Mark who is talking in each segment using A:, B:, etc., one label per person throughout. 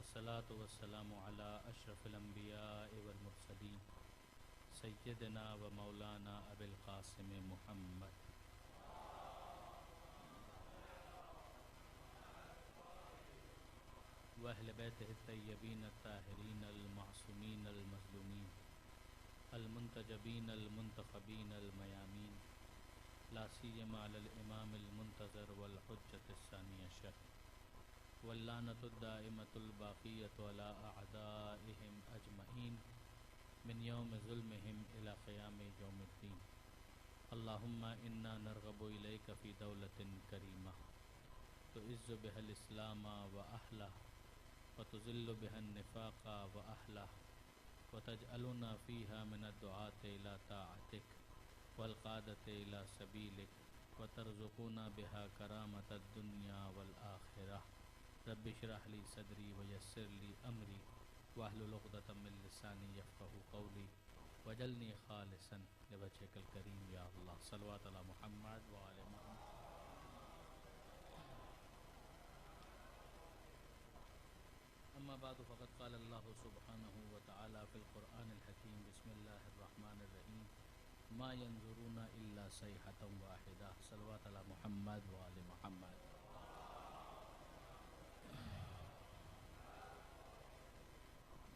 A: والصلاة والسلام على أشرف الأنبياء والمرسلين سيدنا ومولانا أبي القاسم محمد وأهل بيته الطيبين الطاهرين المعصومين المظلومين المنتجبين المنتخبين الميامين لا سيما على الإمام المنتظر والحجة الثانية عشر واللعنة الدائمة الباقية على أعدائهم أجمعين من يوم ظلمهم إلى قيام يوم الدين. اللهم إنا نرغب إليك في دولة كريمة تعز بها الإسلام وأهله وتذل بها النفاق وأهله وتجعلنا فيها من الدعاة إلى طاعتك والقادة إلى سبيلك وترزقنا بها كرامة الدنيا والآخرة. رب اشرح لي صدري ويسر لي أمري واحلل عقدة من لساني يفقهوا قولي واجعلني خالصا لوجهك الكريم يا الله. صلوات على محمد وآل محمد. أما بعد فقد قال الله سبحانه وتعالى في القرآن الحكيم بسم الله الرحمن الرحيم ما ينظرون إلا صيحة واحدة. صلوات على محمد وآل محمد.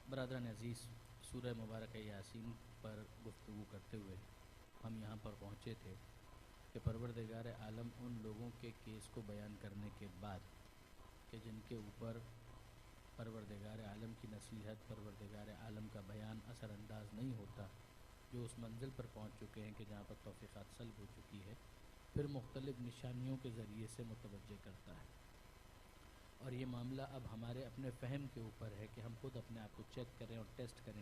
A: برادران عزیز، سورہ مبارک یاسین پر گفتگو کرتے ہوئے ہم یہاں پر پہنچے تھے کہ پروردگار عالم ان لوگوں کے کیس کو بیان کرنے کے بعد کہ جن کے اوپر پروردگار عالم کی نصیحت، پروردگار عالم کا بیان اثر انداز نہیں ہوتا، جو اس منزل پر پہنچ چکے ہیں کہ جہاں پر توفیقات سلب ہو چکی ہے، پھر مختلف نشانیوں کے ذریعے سے متوجہ کرتا ہے. اور یہ معاملہ اب ہمارے اپنے فہم کے اوپر ہے کہ ہم خود اپنے آپ کو چیک کریں اور ٹیسٹ کریں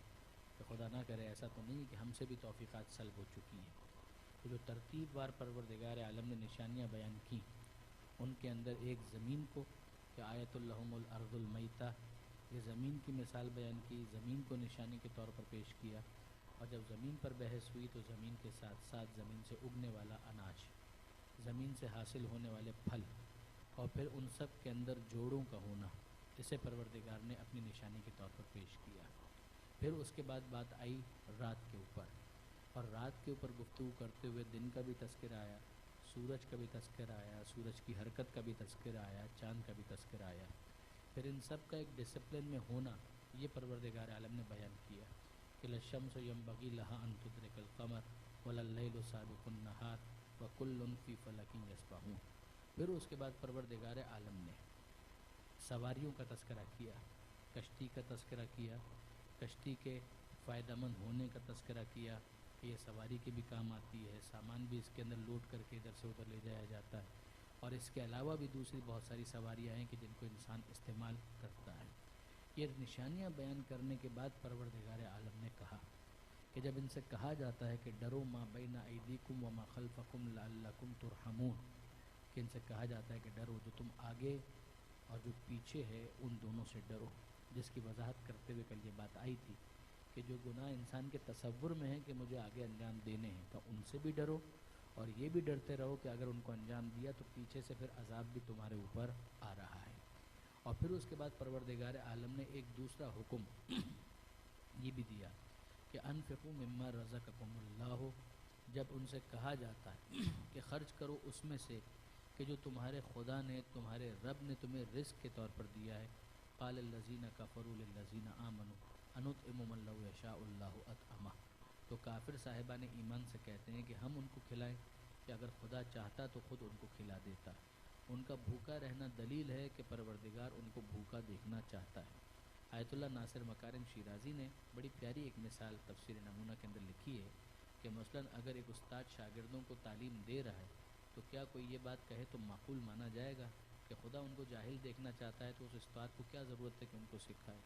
A: کہ خدا نہ کرے ایسا تو نہیں کہ ہم سے بھی توفیقات سلب ہو چکی ہیں. تو جو ترتیب وار پروردگار عالم نے نشانیاں بیان کی، ان کے اندر ایک زمین کو کہ آیت اللہم الارض المیتہ، یہ زمین کی مثال بیان کی، زمین کو نشانی کے طور پر پیش کیا. اور جب زمین پر بحث ہوئی تو زمین کے ساتھ ساتھ زمین سے اگنے والا اناج، زمین سے حاصل ہونے والے پھل، اور پھر ان سب کے اندر جوڑوں کا ہونا، اسے پروردگار نے اپنی نشانی کے طور پر پیش کیا. پھر اس کے بعد بات آئی رات کے اوپر، اور رات کے اوپر گفتگو کرتے ہوئے دن کا بھی تذکرہ آیا، سورج کا بھی تذکرہ آیا، سورج کی حرکت کا بھی تذکرہ آیا، چاند کا بھی تذکرہ آیا. پھر ان سب کا ایک ڈسپلن میں ہونا یہ پروردگار عالم نے بیان کیا کہ للشمس ینبغی لہا ان تدرک القمر ولللیل سابق النہار وکل فی فلک یسبحون. پھر اس کے بعد پروردگار عالم نے سواریوں کا تذکرہ کیا، کشتی کا تذکرہ کیا، کشتی کے فائدہ مند ہونے کا تذکرہ کیا کہ یہ سواری کے بھی کام آتی ہے، سامان بھی اس کے اندر لوڈ کر کے ادھر سے ادھر لے جایا جاتا ہے، اور اس کے علاوہ بھی دوسری بہت ساری سواریاں ہیں کہ جن کو انسان استعمال کرتا ہے. یہ نشانیاں بیان کرنے کے بعد پروردگار عالم نے کہا کہ جب ان سے کہا جاتا ہے کہ ڈرو ما بین ایدیکم وما خلفکم لعلکم ترحمون، کہ ان سے کہا جاتا ہے کہ ڈرو، جو تم آگے اور جو پیچھے ہے ان دونوں سے ڈرو، جس کی وضاحت کرتے ہوئے کل یہ بات آئی تھی کہ جو گناہ انسان کے تصور میں ہے کہ مجھے آگے انجام دینے ہیں تو ان سے بھی ڈرو، اور یہ بھی ڈرتے رہو کہ اگر ان کو انجام دیا تو پیچھے سے پھر عذاب بھی تمہارے اوپر آ رہا ہے. اور پھر اس کے بعد پروردگار عالم نے ایک دوسرا حکم یہ بھی دیا کہ انفقوا مما رزقکم اللہ. جب ان سے کہا جاتا ہے کہ خرچ کرو اس میں سے کہ جو تمہارے خدا نے، تمہارے رب نے تمہیں رزق کے طور پر دیا ہے، قال الذین کفروا للذین آمنوا انطعم من لو یشاء اللہ اطعمہ. تو کافر صاحبان ایمان سے کہتے ہیں کہ ہم ان کو کھلائیں کہ اگر خدا چاہتا تو خود ان کو کھلا دیتا. ان کا بھوکا رہنا دلیل ہے کہ پروردگار ان کو بھوکا دیکھنا چاہتا ہے. آیت اللہ ناصر مکارم شیرازی نے بڑی پیاری ایک مثال تفسیر نمونہ کے اندر لکھی ہے کہ مثلاً اگر ایک استاد شاگردوں کو تعلیم دے رہا ہے تو کیا کوئی یہ بات کہے تو معقول مانا جائے گا کہ خدا ان کو جاہل دیکھنا چاہتا ہے تو اس استاد کو کیا ضرورت ہے کہ ان کو سکھائے.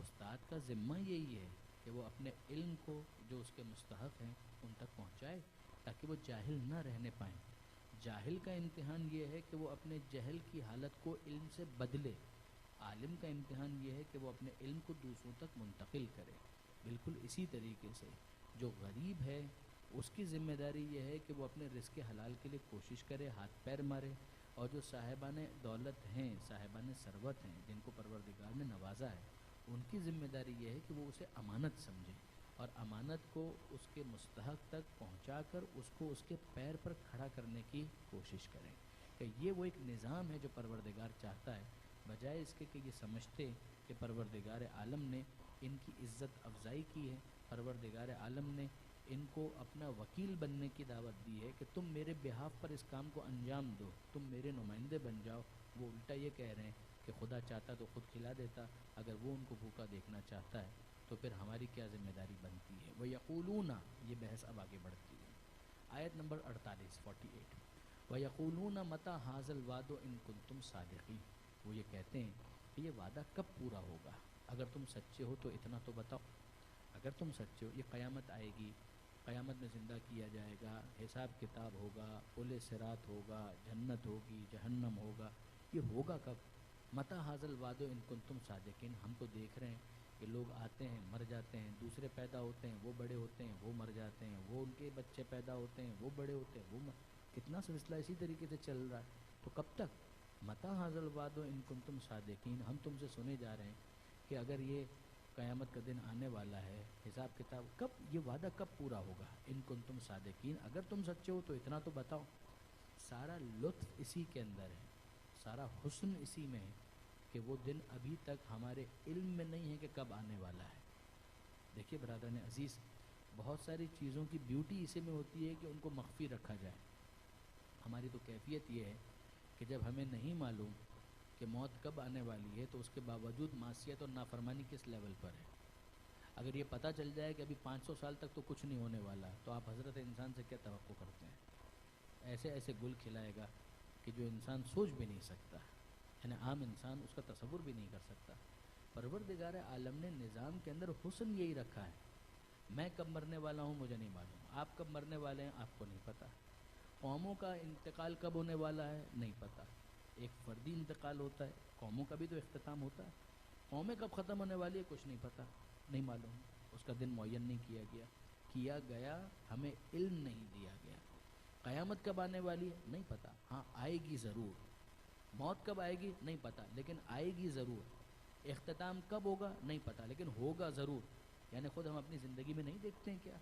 A: استاد کا ذمہ یہی ہے کہ وہ اپنے علم کو جو اس کے مستحق ہیں ان تک پہنچائے تاکہ وہ جاہل نہ رہنے پائیں. جاہل کا امتحان یہ ہے کہ وہ اپنے جہل کی حالت کو علم سے بدلے، عالم کا امتحان یہ ہے کہ وہ اپنے علم کو دوسروں تک منتقل کرے. بالکل اسی طریقے سے جو غریب ہے اس کی ذمہ داری یہ ہے کہ وہ اپنے رزق حلال کے لیے کوشش کرے، ہاتھ پیر مارے، اور جو صاحبان دولت ہیں، صاحبان ثروت ہیں، جن کو پروردگار نے نوازا ہے، ان کی ذمہ داری یہ ہے کہ وہ اسے امانت سمجھیں اور امانت کو اس کے مستحق تک پہنچا کر اس کو اس کے پیر پر کھڑا کرنے کی کوشش کریں، کہ یہ وہ ایک نظام ہے جو پروردگار چاہتا ہے، بجائے اس کے کہ یہ سمجھتے کہ پروردگار عالم نے ان کی عزت افزائی کی ہے، پروردگار عالم نے ان کو اپنا وکیل بننے کی دعوت دی ہے کہ تم میرے بہاف پر اس کام کو انجام دو، تم میرے نمائندے بن جاؤ۔ وہ الٹا یہ کہہ رہے ہیں کہ خدا چاہتا تو خود کھلا دیتا، اگر وہ ان کو بھوکا دیکھنا چاہتا ہے تو پھر ہماری کیا ذمہ داری بنتی ہے۔ وَيَقُولُونَ، یہ بحث اب آگے بڑھتی ہے، آیت نمبر 48 48۔ وَيَقُولُونَ مَتَىٰ هَٰذَا الْوَعْدُ إِن كُنتُمْ صَادِقِينَ، وہ یہ کہتے ہیں کہ یہ وعدہ کب پورا ہوگا، اگر تم سچے ہو تو اتنا تو بتاؤ، اگر تم سچے ہو۔ یہ قیامت آئے گی، قیامت میں زندہ کیا جائے گا، حساب کتاب ہوگا، پل صراط ہوگا، جنت ہوگی، جہنم ہوگا، یہ ہوگا کب؟ متى هذا الوعد ان کنتم صادقین۔ ہم تو دیکھ رہے ہیں کہ لوگ آتے ہیں مر جاتے ہیں، دوسرے پیدا ہوتے ہیں وہ بڑے ہوتے ہیں وہ مر جاتے ہیں، وہ ان کے بچے پیدا ہوتے ہیں وہ بڑے ہوتے ہیں وہ کتنا سلسلہ اسی طریقے سے چل رہا ہے، تو کب تک؟ متى هذا الوعد ان کنتم صادقین، ہم تم سے سنے جا رہے ہیں کہ اگر یہ قیامت کا دن آنے والا ہے، حساب کتاب کب، یہ وعدہ کب پورا ہوگا؟ ان کنتم صادقین، اگر تم سچے ہو تو اتنا تو بتاؤ۔ سارا لطف اسی کے اندر ہے، سارا حسن اسی میں ہے کہ وہ دن ابھی تک ہمارے علم میں نہیں ہے کہ کب آنے والا ہے۔ دیکھیے برادران عزیز، بہت ساری چیزوں کی بیوٹی اسی میں ہوتی ہے کہ ان کو مخفی رکھا جائے۔ ہماری تو کیفیت یہ ہے کہ جب ہمیں نہیں معلوم کہ موت کب آنے والی ہے تو اس کے باوجود معصیت اور نافرمانی کس لیول پر ہے۔ اگر یہ پتہ چل جائے کہ ابھی 500 سال تک تو کچھ نہیں ہونے والا، تو آپ حضرت انسان سے کیا توقع کرتے ہیں؟ ایسے ایسے گل کھلائے گا کہ جو انسان سوچ بھی نہیں سکتا، یعنی عام انسان اس کا تصور بھی نہیں کر سکتا۔ پروردگار عالم نے نظام کے اندر حسن یہی رکھا ہے، میں کب مرنے والا ہوں مجھے نہیں معلوم، آپ کب مرنے والے ہیں آپ کو نہیں پتہ، قوموں کا انتقال کب ہونے والا ہے نہیں پتہ۔ ایک فردی انتقال ہوتا ہے، قوموں کا بھی تو اختتام ہوتا ہے، قومیں کب ختم ہونے والی ہے کچھ نہیں پتہ، نہیں معلوم، اس کا دن معین نہیں کیا گیا، ہمیں علم نہیں دیا گیا۔ قیامت کب آنے والی ہے نہیں پتہ، ہاں آئے گی ضرور، موت کب آئے گی نہیں پتہ لیکن آئے گی ضرور، اختتام کب ہوگا نہیں پتہ لیکن ہوگا ضرور۔ یعنی خود ہم اپنی زندگی میں نہیں دیکھتے ہیں کیا؟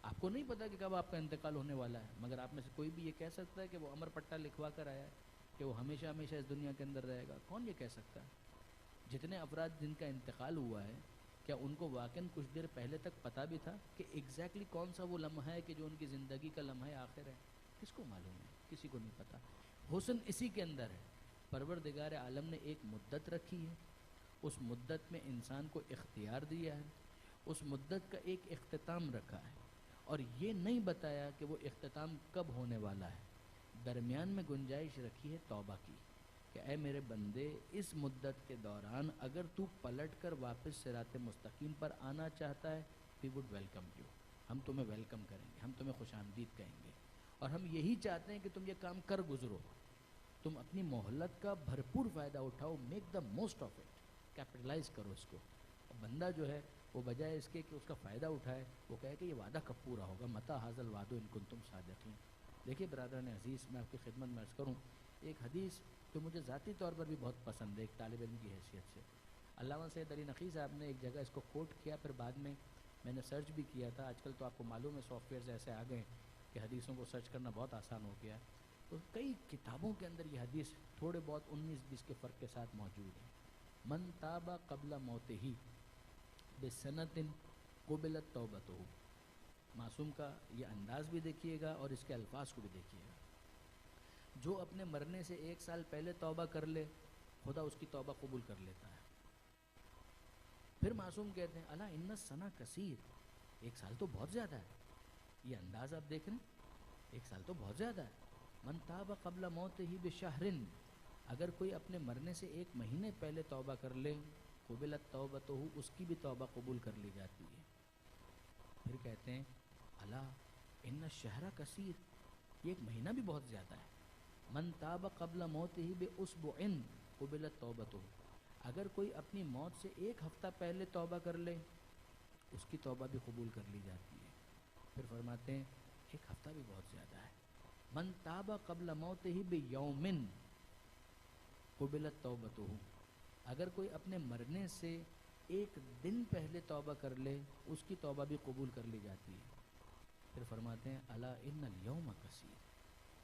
A: آپ کو نہیں پتہ کہ کب آپ کا انتقال ہونے والا ہے، مگر آپ میں سے کوئی بھی یہ کہہ سکتا ہے کہ وہ امر پٹا لکھوا کر آیا ہے کہ وہ ہمیشہ ہمیشہ اس دنیا کے اندر رہے گا؟ کون یہ کہہ سکتا ہے؟ جتنے افراد جن کا انتقال ہوا ہے، کیا ان کو واقعاً کچھ دیر پہلے تک پتہ بھی تھا کہ ایگزیکٹلی کون سا وہ لمحہ ہے کہ جو ان کی زندگی کا لمحہ آخر ہے؟ کس کو معلوم ہے؟ کسی کو نہیں پتہ۔ حسن اسی کے اندر ہے، پروردگار عالم نے ایک مدت رکھی ہے، اس مدت میں انسان کو اختیار دیا ہے، اس مدت کا ایک اختتام رکھا ہے، اور یہ نہیں بتایا کہ وہ اختتام کب ہونے والا ہے۔ درمیان میں گنجائش رکھی ہے توبہ کی، کہ اے میرے بندے اس مدت کے دوران اگر تو پلٹ کر واپس صراط مستقیم پر آنا چاہتا ہے we would welcome you، ہم تمہیں ویلکم کریں گے، ہم تمہیں خوش آمدید کہیں گے، اور ہم یہی چاہتے ہیں کہ تم یہ کام کر گزرو، تم اپنی مہلت کا بھرپور فائدہ اٹھاؤ، make the most of it, capitalize کرو اس کو۔ اور بندہ جو ہے وہ بجائے اس کے کہ اس کا فائدہ اٹھائے، وہ کہے کہ یہ وعدہ کب پورا ہوگا، متى هذا الوعد ان کنتم صادقین۔ دیکھیے برادران عزیز، میں آپ کی خدمت میں عرض کروں ایک حدیث جو مجھے ذاتی طور پر بھی بہت پسند ہے ایک طالب علم کی حیثیت سے۔ علامہ سید علی نقی صاحب نے ایک جگہ اس کو کوٹ کیا، پھر بعد میں میں نے سرچ بھی کیا تھا، آج کل تو آپ کو معلوم ہے سافٹ ویئرز ایسے آ گئے کہ حدیثوں کو سرچ کرنا بہت آسان ہو گیا ہے، تو کئی کتابوں کے اندر یہ حدیث تھوڑے بہت 19-20 کے فرق کے ساتھ موجود ہے۔ من تاب قبل موتہ بسنۃ قبلت توبتہ، معصوم کا یہ انداز بھی دیکھیے گا اور اس کے الفاظ کو بھی دیکھیے گا، جو اپنے مرنے سے 1 سال پہلے توبہ کر لے خدا اس کی توبہ قبول کر لیتا ہے۔ پھر معصوم کہتے ہیں الا ان السنہ کثیر، 1 سال تو بہت زیادہ ہے، یہ انداز آپ دیکھ رہے ہیں، 1 سال تو بہت زیادہ ہے۔ من تاب قبل موتہ بشہر، اگر کوئی اپنے مرنے سے 1 مہینے پہلے توبہ کر لے قبلت توبتہ، اس کی بھی توبہ قبول کر لی جاتی ہے۔ پھر کہتے ہیں الا ان الشہر کثیر، یہ 1 مہینہ بھی بہت زیادہ ہے۔ من تاب قبل موتہ باسبوع قبلت توبتہ، اگر کوئی اپنی موت سے 1 ہفتہ پہلے توبہ کر لے اس کی توبہ بھی قبول کر لی جاتی ہے۔ پھر فرماتے ہیں 1 ہفتہ بھی بہت زیادہ ہے۔ من تاب قبل موتہ بیوم، قبلت توبتہ، اگر کوئی اپنے مرنے سے ایک دن پہلے توبہ کر لے اس کی توبہ بھی قبول کر لی جاتی ہے۔ پھر فرماتے ہیں الا ان الیوم کثیر،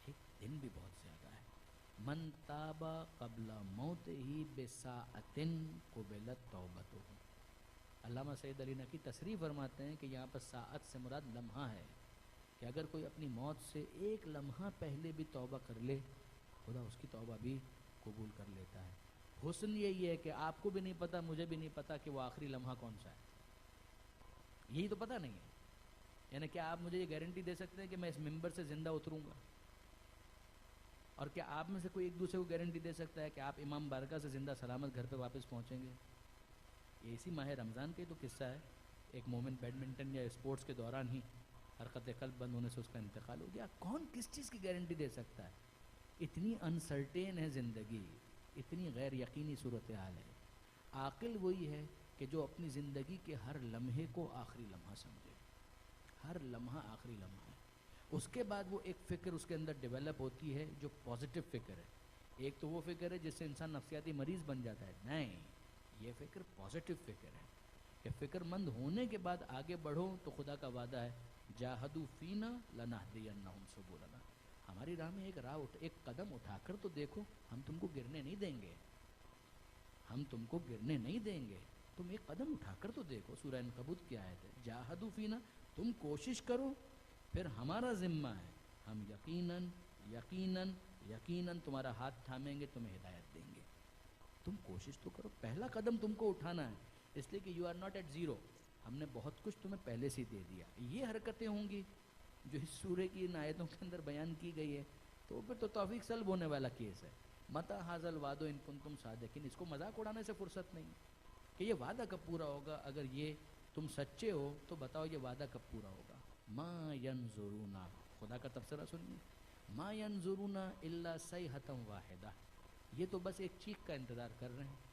A: ایک دن بھی بہت زیادہ ہے۔ من تاب قبل موتہ بساعۃ قبلت توبتہ۔ علامہ سید علی نقوی تصریح فرماتے ہیں کہ یہاں پر ساعت سے مراد لمحہ ہے، کہ اگر کوئی اپنی موت سے ایک لمحہ پہلے بھی توبہ کر لے خدا اس کی توبہ بھی قبول کر لیتا ہے۔ حسن یہی ہے کہ آپ کو بھی نہیں پتہ، مجھے بھی نہیں پتہ کہ وہ آخری لمحہ کون سا ہے، یہی تو پتہ نہیں ہے۔ یعنی کیا آپ مجھے یہ گارنٹی دے سکتے ہیں کہ میں اس ممبر سے زندہ اتروں گا؟ اور کیا آپ میں سے کوئی ایک دوسرے کو گارنٹی دے سکتا ہے کہ آپ امام بارگاہ سے زندہ سلامت گھر پہ واپس پہنچیں گے؟ یہ اسی ماہ رمضان کا تو قصہ ہے، ایک مومن بیڈمنٹن یا اسپورٹس کے دوران ہی حرکت قلب بند ہونے سے اس کا انتقال ہو گیا۔ کون کس چیز کی گارنٹی دے سکتا ہے؟ اتنی انسرٹین ہے زندگی، اتنی غیر یقینی صورتحال ہے۔ عاقل وہی ہے کہ جو اپنی زندگی کے ہر لمحے کو آخری لمحہ سمجھے، ہر لمحہ آخری لمحہ ہے۔ اس کے بعد وہ ایک فکر اس کے اندر ڈیولپ ہوتی ہے جو پازیٹیو فکر ہے۔ ایک تو وہ فکر ہے جس سے انسان نفسیاتی مریض بن جاتا ہے، نہیں، یہ فکر پازیٹیو فکر ہے کہ فکر مند ہونے کے بعد آگے بڑھو تو خدا کا وعدہ ہے جاہدوا فینا لنہدینہم سبلنا، ہماری راہ میں ایک قدم اٹھا کر تو دیکھو، ہم تم کو گرنے نہیں دیں گے، ہم تم کو گرنے نہیں دیں گے، تم ایک قدم اٹھا کر تو دیکھو۔ سورہ عنکبوت کی آیت ہے، جاہدوا فینا، تم کوشش کرو، پھر ہمارا ذمہ ہے، ہم یقیناً یقیناً یقیناً تمہارا ہاتھ تھامیں گے، تمہیں ہدایت دیں گے۔ تم کوشش تو کرو، پہلا قدم تم کو اٹھانا ہے، اس لیے کہ you are not at zero, ہم نے بہت کچھ تمہیں پہلے سے دے دیا۔ یہ حرکتیں ہوں گی جو اس سورہ کی ان آیتوں کے اندر بیان کی گئی ہے، تو پھر تو توفیق سلب ہونے والا کیس ہے۔ متی ھذا الوعد ان کنتم صادقین، اس کو مذاق اڑانے سے فرصت نہیں کہ یہ وعدہ کب پورا ہوگا، اگر یہ تم سچے ہو تو بتاؤ یہ وعدہ کب پورا ہوگا۔ ما ینظرون، خدا کا تبصرہ سنیے، ما ینظرون الا صیحۃ واحدہ، یہ تو بس ایک چیخ کا انتظار کر رہے ہیں،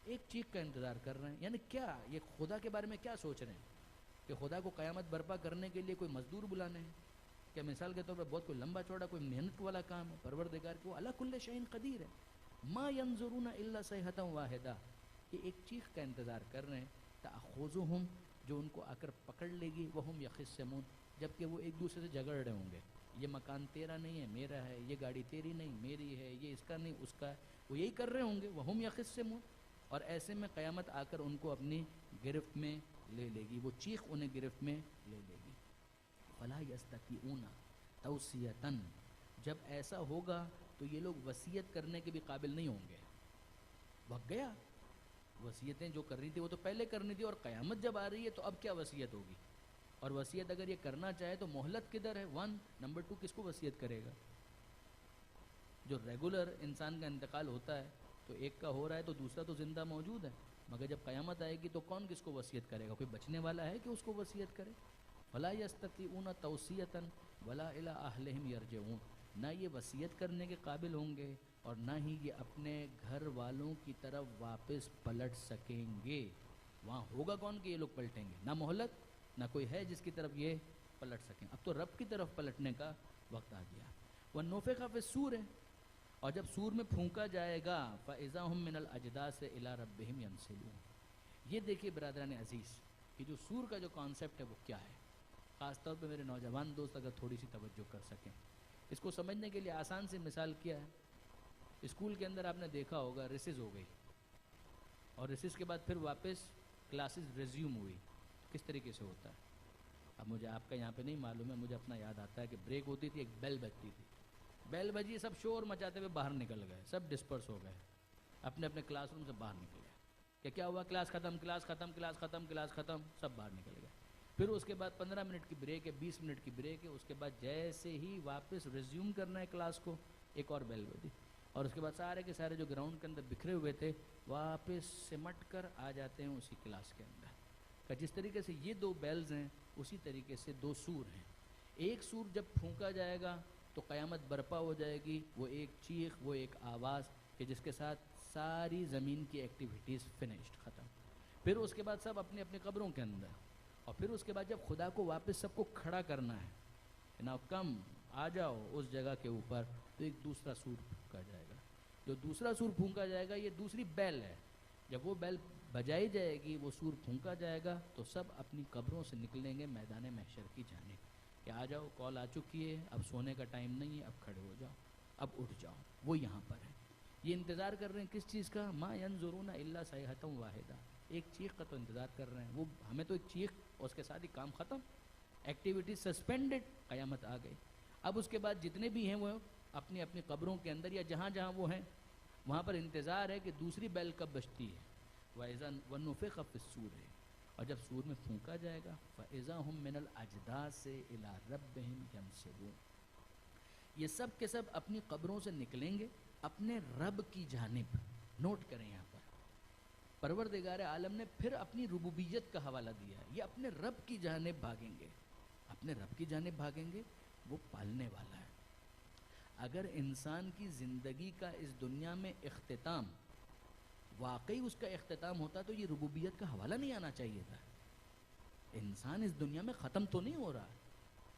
A: ایک چیخ کا انتظار کر رہے ہیں۔ یعنی کیا یہ خدا کے بارے میں کیا سوچ رہے ہیں کہ خدا کو قیامت برپا کرنے کے لیے کوئی مزدور بلانے ہیں؟ کہ مثال کے طور پر بہت کوئی لمبا چوڑا کوئی محنت والا کام ہے؟ پروردگار کو علی کل شیء قدیر ہے۔ ما ینظرون الا صیحۃ واحدہ، یہ ایک چیخ کا انتظار کر رہے ہیں، تأخذہم، جو ان کو آ کر پکڑ لے گی، وہم یخصمون، جبکہ وہ ایک دوسرے سے جھگڑ رہے ہوں گے، یہ مکان تیرا نہیں ہے میرا ہے، یہ گاڑی تیری نہیں میری ہے، یہ اس کا نہیں اس کا ہے، وہ یہی کر رہے ہوں گے، وہم یخصمون، اور ایسے میں قیامت آ کر ان کو اپنی گرفت میں لے لے گی، وہ چیخ انہیں گرفت میں لے لے گی۔ فلا یستطیعون توصیۃ، جب ایسا ہوگا تو یہ لوگ وصیت کرنے کے بھی قابل نہیں ہوں گے۔ وقت گیا، وصیتیں جو کرنی تھی وہ تو پہلے کرنی تھی، اور قیامت جب آ رہی ہے تو اب کیا وصیت ہوگی؟ اور وصیت اگر یہ کرنا چاہے تو مہلت کدھر ہے؟ 1 نمبر 2 کس کو وصیت کرے گا؟ جو ریگولر انسان کا انتقال ہوتا ہے تو ایک کا ہو رہا ہے تو دوسرا تو زندہ موجود ہے، مگر جب قیامت آئے گی تو کون کس کو وصیت کرے گا؟ کوئی بچنے والا ہے کہ اس کو وصیت کرے؟ فلا یستطیعون توصیۃ ولا الی اہلہم یرجعون، نہ یہ وصیت کرنے کے قابل ہوں گے اور نہ ہی یہ اپنے گھر والوں کی طرف واپس پلٹ سکیں گے۔ وہاں ہوگا کون کہ یہ لوگ پلٹیں گے؟ نہ مہلت، نہ کوئی ہے جس کی طرف یہ پلٹ سکیں۔ اب تو رب کی طرف پلٹنے کا وقت آ گیا۔ وَنُفِخَ فِی الصُّورِ، اور جب سور میں پھونکا جائے گا، فَإِذَا هُم مِّنَ الْأَجْدَاثِ إِلَىٰ رَبِّهِمْ يَنْسِلُونَ، یہ دیکھیے برادران عزیز کہ جو سور کا جو کانسیپٹ ہے وہ کیا ہے، خاص طور پہ میرے نوجوان دوست اگر تھوڑی سی توجہ کر سکیں، اس کو سمجھنے کے لیے آسان سی مثال کیا ہے۔ اسکول کے اندر آپ نے دیکھا ہوگا ریسز ہو گئی، اور ریسز کے بعد پھر واپس کلاسز ریزیوم ہوئی، کس طریقے سے ہوتا ہے؟ اب مجھے آپ کا یہاں پہ نہیں معلوم ہے، مجھے اپنا یاد آتا ہے کہ بریک ہوتی تھی، ایک بیل بجتی تھی، بیل بجی، سب شور مچاتے ہوئے باہر نکل گئے، سب ڈسپرس ہو گئے، اپنے اپنے کلاس روم سے باہر نکل گئے کہ کیا ہوا، کلاس ختم، کلاس ختم، کلاس ختم، کلاس ختم، سب باہر نکل گئے۔ پھر اس کے بعد 15 منٹ کی بریک ہے، 20 منٹ کی بریک ہے، اس کے بعد جیسے ہی واپس ریزیوم کرنا ہے کلاس کو، ایک اور بیل بجی، اور اس کے بعد سارے کے سارے جو گراؤنڈ کے اندر بکھرے ہوئے تھے واپس سمٹ کر آ جاتے ہیں اسی کلاس کے اندر۔ کہ جس طریقے سے یہ 2 بیلز ہیں اسی طریقے سے 2 سور ہیں۔ ایک سور جب پھونکا جائے گا تو قیامت برپا ہو جائے گی، وہ ایک چیخ، وہ ایک آواز کہ جس کے ساتھ ساری زمین کی ایکٹیویٹیز فنشڈ، ختم۔ پھر اس کے بعد سب اپنی اپنی قبروں کے اندر، اور پھر اس کے بعد جب خدا کو واپس سب کو کھڑا کرنا ہے کہ نا کم آ جاؤ اس جگہ کے اوپر، تو ایک دوسرا سور پھونکا جائے گا۔ جو دوسرا سور پھونکا جائے گا یہ دوسری بیل ہے. جب وہ بیل بجائی جائے گی، وہ سور پھونکا جائے گا، تو سب اپنی قبروں سے نکلیں گے میدان محشر کی جانب کہ آ جاؤ، کال آ چکی ہے، اب سونے کا ٹائم نہیں ہے، اب کھڑے ہو جاؤ، اب اٹھ جاؤ. وہ یہاں پر ہے. یہ انتظار کر رہے ہیں کس چیز کا؟ ما ینظرون الا صیحۃ واحدہ. ایک چیخ کا تو انتظار کر رہے ہیں. وہ ہمیں تو ایک چیخ اور اس کے ساتھ ہی کام ختم، ایکٹیویٹی سسپینڈڈ، قیامت آ گئی. اب اس کے بعد جتنے بھی ہیں وہ اپنی اپنی قبروں کے اندر یا جہاں جہاں وہ ہیں وہاں پر انتظار ہے کہ دوسری بیل کب بجتی ہے. وَإِذَا وَنُفِخَ فِي الصُّورِ، اور جب سور میں پھونکا جائے گا، فَإِذَا هُم مِّنَ الْأَجْدَاثِ إِلَىٰ رَبِّهِمْ يَنْسِلُونَ. یہ سب کے سب اپنی قبروں سے نکلیں گے اپنے رب کی جانب. نوٹ کریں یہاں پر پروردگار عالم نے پھر اپنی ربوبیت کا حوالہ دیا ہے. یہ اپنے رب کی جانب بھاگیں گے، اپنے رب کی جانب بھاگیں گے. وہ پالنے والا ہے. اگر انسان کی زندگی کا اس دنیا میں اختتام واقعی اس کا اختتام ہوتا تو یہ ربوبیت کا حوالہ نہیں آنا چاہیے تھا. انسان اس دنیا میں ختم تو نہیں ہو رہا.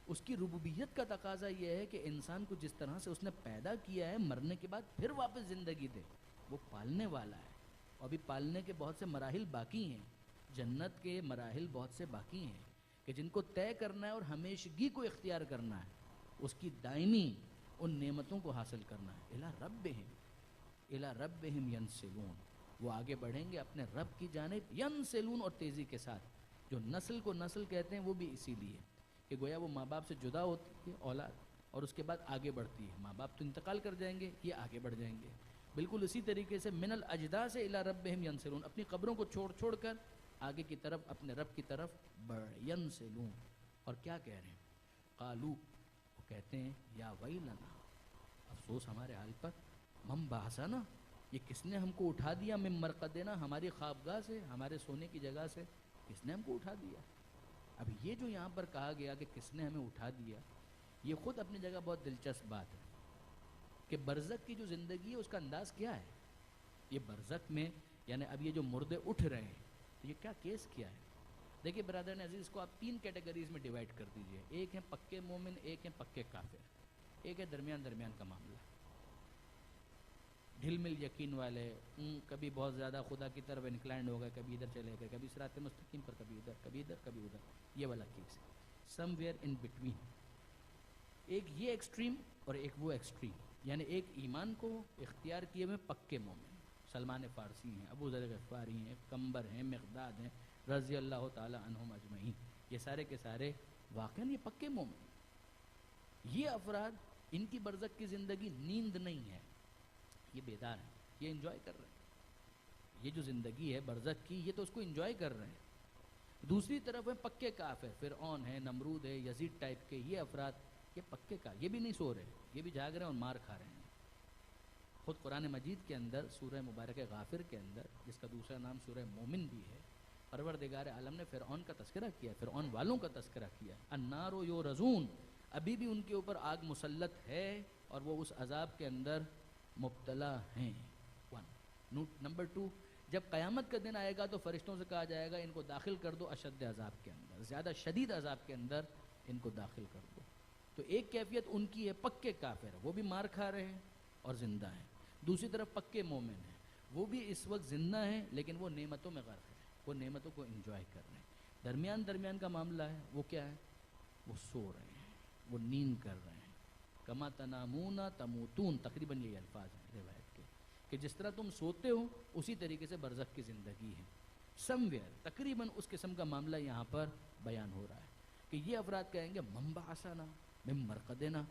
A: اس کی ربوبیت کا تقاضا یہ ہے کہ انسان کو جس طرح سے اس نے پیدا کیا ہے مرنے کے بعد پھر واپس زندگی دے. وہ پالنے والا ہے. اور ابھی پالنے کے بہت سے مراحل باقی ہیں. جنت کے مراحل بہت سے باقی ہیں کہ جن کو طے کرنا ہے اور ہمیشگی کو اختیار کرنا ہے. اس کی دائمی ان نعمتوں کو حاصل کرنا ہے. الی ربہم ینسلون. وہ آگے بڑھیں گے اپنے رب کی جانب ینسلون، اور تیزی کے ساتھ. جو نسل کو نسل کہتے ہیں وہ بھی اسی لیے کہ گویا وہ ماں باپ سے جدا ہوتی ہے اولاد اور اس کے بعد آگے بڑھتی ہے. ماں باپ تو انتقال کر جائیں گے، یہ آگے بڑھ جائیں گے. بالکل اسی طریقے سے من الاجداث الی ربہم ینسلون، اپنی قبروں کو چھوڑ چھوڑ کر آگے کی طرف اپنے رب کی طرف بڑھ. ینسلون. اور کیا کہہ رہے ہیں؟ قالو، وہ کہتے ہیں یا ویلنا، افسوس ہمارے حال پر. من بعثنا، یہ کس نے ہم کو اٹھا دیا؟ من مرقدنا، ہماری خوابگاہ سے، ہمارے سونے کی جگہ سے کس نے ہم کو اٹھا دیا؟ اب یہ جو یہاں پر کہا گیا کہ کس نے ہمیں اٹھا دیا، یہ خود اپنی جگہ بہت دلچسپ بات ہے کہ برزخ کی جو زندگی ہے اس کا انداز کیا ہے. یہ برزخ میں یعنی اب یہ جو مردے اٹھ رہے ہیں تو یہ کیا کیس کیا ہے؟ دیکھیے برادران عزیز، اس کو آپ 3 کیٹیگریز میں ڈیوائڈ کر دیجئے. ایک ہیں پکے مومن، ایک ہیں پکے کافر، ایک ہے درمیان کا معاملہ. ڈھل مل یقین والے، کبھی بہت زیادہ خدا کی طرف انکلائنڈ ہو گئے، کبھی ادھر چلے گئے، کبھی صراط مستقیم پر، کبھی ادھر، کبھی ادھر، کبھی ادھر. یہ والا کیس ہے. سم ویئر ان بٹوین. ایک یہ ایکسٹریم اور ایک وہ ایکسٹریم، یعنی ایک ایمان کو اختیار کیے ہوئے پکے مومن. سلمان فارسی ہیں، ابو ذر غفاری ہیں، کمبر ہیں، مقداد ہیں رضی اللہ تعالی عنہم اجمعین. یہ سارے کے سارے واقعاً یہ پکے مومن. یہ افراد، ان کی برزخ کی زندگی نیند نہیں ہے، یہ بیدار ہیں، یہ انجوائے کر رہے ہیں. یہ جو زندگی ہے برزخ کی، یہ تو اس کو انجوائے کر رہے ہیں. دوسری طرف ہے پکے کافر، فرعون ہے، نمرود ہے، یزید ٹائپ کے یہ افراد، یہ پکے کا، یہ بھی نہیں سو رہے، یہ بھی جاگ رہے ہیں اور مار کھا رہے ہیں. خود قرآن مجید کے اندر سورہ مبارک غافر کے اندر، جس کا دوسرا نام سورہ مومن بھی ہے، پروردگار عالم نے فرعون کا تذکرہ کیا، فرعون والوں کا تذکرہ کیا. النار یورزون، ابھی بھی ان کے اوپر آگ مسلط ہے اور وہ اس عذاب کے اندر مبتلا ہیں. 1 نمبر 2، جب قیامت کا دن آئے گا تو فرشتوں سے کہا جائے گا ان کو داخل کر دو اشد عذاب کے اندر، زیادہ شدید عذاب کے اندر ان کو داخل کر دو. تو ایک کیفیت ان کی ہے پکے کافر، وہ بھی مار کھا رہے ہیں اور زندہ ہیں. دوسری طرف پکے مومن ہیں، وہ بھی اس وقت زندہ ہیں لیکن وہ نعمتوں میں غرق ہیں، وہ نعمتوں کو انجوائے کر رہے ہیں. درمیان کا معاملہ ہے، وہ کیا ہے؟ وہ سو رہے ہیں، وہ نیند کر رہے ہیں. کما تنامون تموتون، تقریباً یہی الفاظ ہیں روایت کے کہ جس طرح تم سوتے ہو اسی طریقے سے برزخ کی زندگی ہے. سم ویئر تقریباً اس قسم کا معاملہ یہاں پر بیان ہو رہا ہے کہ یہ افراد کہیں گے من بعثنا من مرقدنا،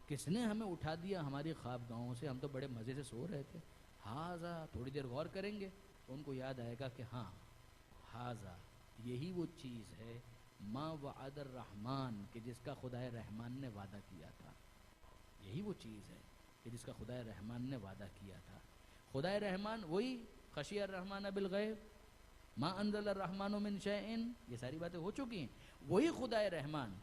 A: کس نے ہمیں اٹھا دیا ہماری خواب گاہوں سے، ہم تو بڑے مزے سے سو رہے تھے. ہاذا، تھوڑی دیر غور کریں گے تو ان کو یاد آئے گا کہ ہاں ہاذا، یہی وہ چیز ہے ما وعد الرحمن، کہ جس کا خدا رحمان نے وعدہ کیا تھا. یہی وہ چیز ہے کہ جس کا خدا رحمان نے وعدہ کیا تھا. خدا رحمان وہی خشی الرحمن بالغیب، ما انزل الرحمن من شیء، یہ ساری باتیں ہو چکی ہیں. وہی خدا رحمان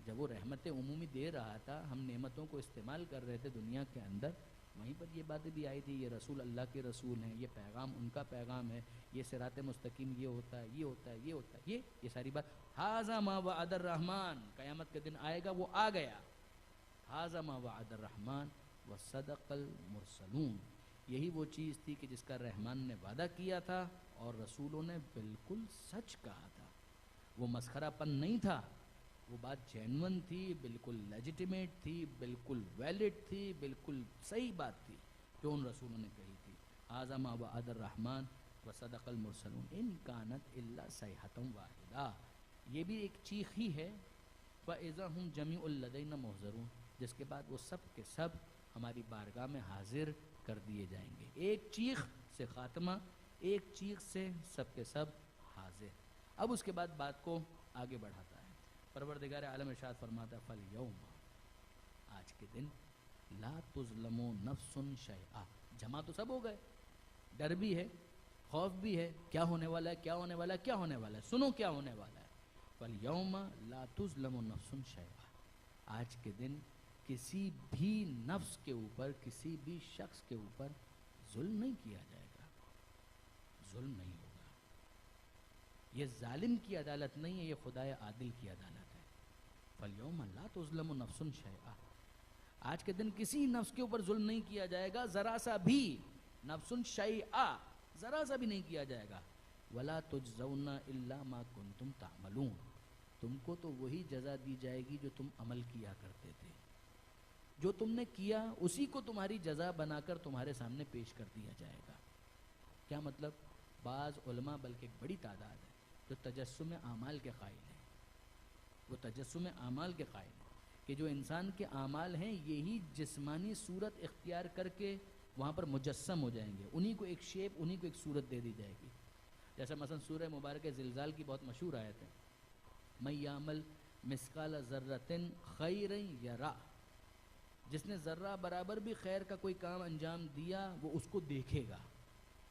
A: جب وہ رحمت عمومی دے رہا تھا، ہم نعمتوں کو استعمال کر رہے تھے دنیا کے اندر، وہیں پر یہ باتیں بھی آئی تھی، یہ رسول اللہ کے رسول ہیں، یہ پیغام ان کا پیغام ہے، یہ صراط مستقیم یہ ہوتا ہے، یہ ہوتا ہے، یہ ہوتا ہے، یہ ساری بات. ھذا ما وعد الرحمن، قیامت کا دن آئے گا وہ آ گیا. ھذا ما وعد الرحمن وصدق المرسلون، یہی وہ چیز تھی کہ جس کا رحمان نے وعدہ کیا تھا اور رسولوں نے بالکل سچ کہا تھا. وہ مسخرہ پن نہیں تھا، وہ بات جینون تھی، بالکل لیجیٹیمیٹ تھی، بالکل ویلڈ تھی، بالکل صحیح بات تھی جو ان رسولوں نے کہی تھی. ھذا ما وعد الرحمن وصدق المرسلون ان کانت الا صیحۃ واحدہ. یہ بھی ایک چیخ ہی ہے. فاذا هم جميع لدینا محضرون، جس کے بعد وہ سب کے سب ہماری بارگاہ میں حاضر کر دیے جائیں گے. ایک چیخ سے خاتمہ، ایک چیخ سے سب کے سب حاضر. اب اس کے بعد بات کو آگے بڑھاتا ہے. پروردگار عالم ارشاد فرماتا ہے فالیوم، آج کے دن، لا تظلم نفس شیئا. جمع تو سب ہو گئے، ڈر بھی ہے، خوف بھی ہے، کیا ہونے والا ہے، کیا ہونے والا ہے، کیا ہونے والا ہے. سنو کیا ہونے والا ہے. فالیوم لا تظلم نفس شیئا. آج کے دن کسی بھی نفس کے اوپر، کسی بھی شخص کے اوپر ظلم نہیں کیا جائے گا، ظلم نہیں ہوگا. یہ ظالم کی عدالت نہیں ہے، یہ خدائے عادل کی عدالت ہے. فالیوم لا تظلم نفس شیئا. آج کے دن کسی نفس کے اوپر ظلم نہیں کیا جائے گا، ذرا سا بھی. نفس شیئا، ذرا سا بھی نہیں کیا جائے گا. ولا تجزون الا ما کنتم تعملون. تم کو تو وہی جزا دی جائے گی جو تم عمل کیا کرتے تھے. جو تم نے کیا اسی کو تمہاری جزا بنا کر تمہارے سامنے پیش کر دیا جائے گا. کیا مطلب؟ بعض علماء، بلکہ ایک بڑی تعداد ہے جو تجسم اعمال کے قائل ہیں. وہ تجسم اعمال کے قائل ہیں کہ جو انسان کے اعمال ہیں یہی جسمانی صورت اختیار کر کے وہاں پر مجسم ہو جائیں گے. انہی کو ایک شیپ، انہی کو ایک صورت دے دی جائے گی. جیسا مثلا سورہ مبارکہ زلزال کی بہت مشہور آیت ہے، من یعمل مثقال ذرۃ خیرا یرا. جس نے ذرہ برابر بھی خیر کا کوئی کام انجام دیا وہ اس کو دیکھے گا.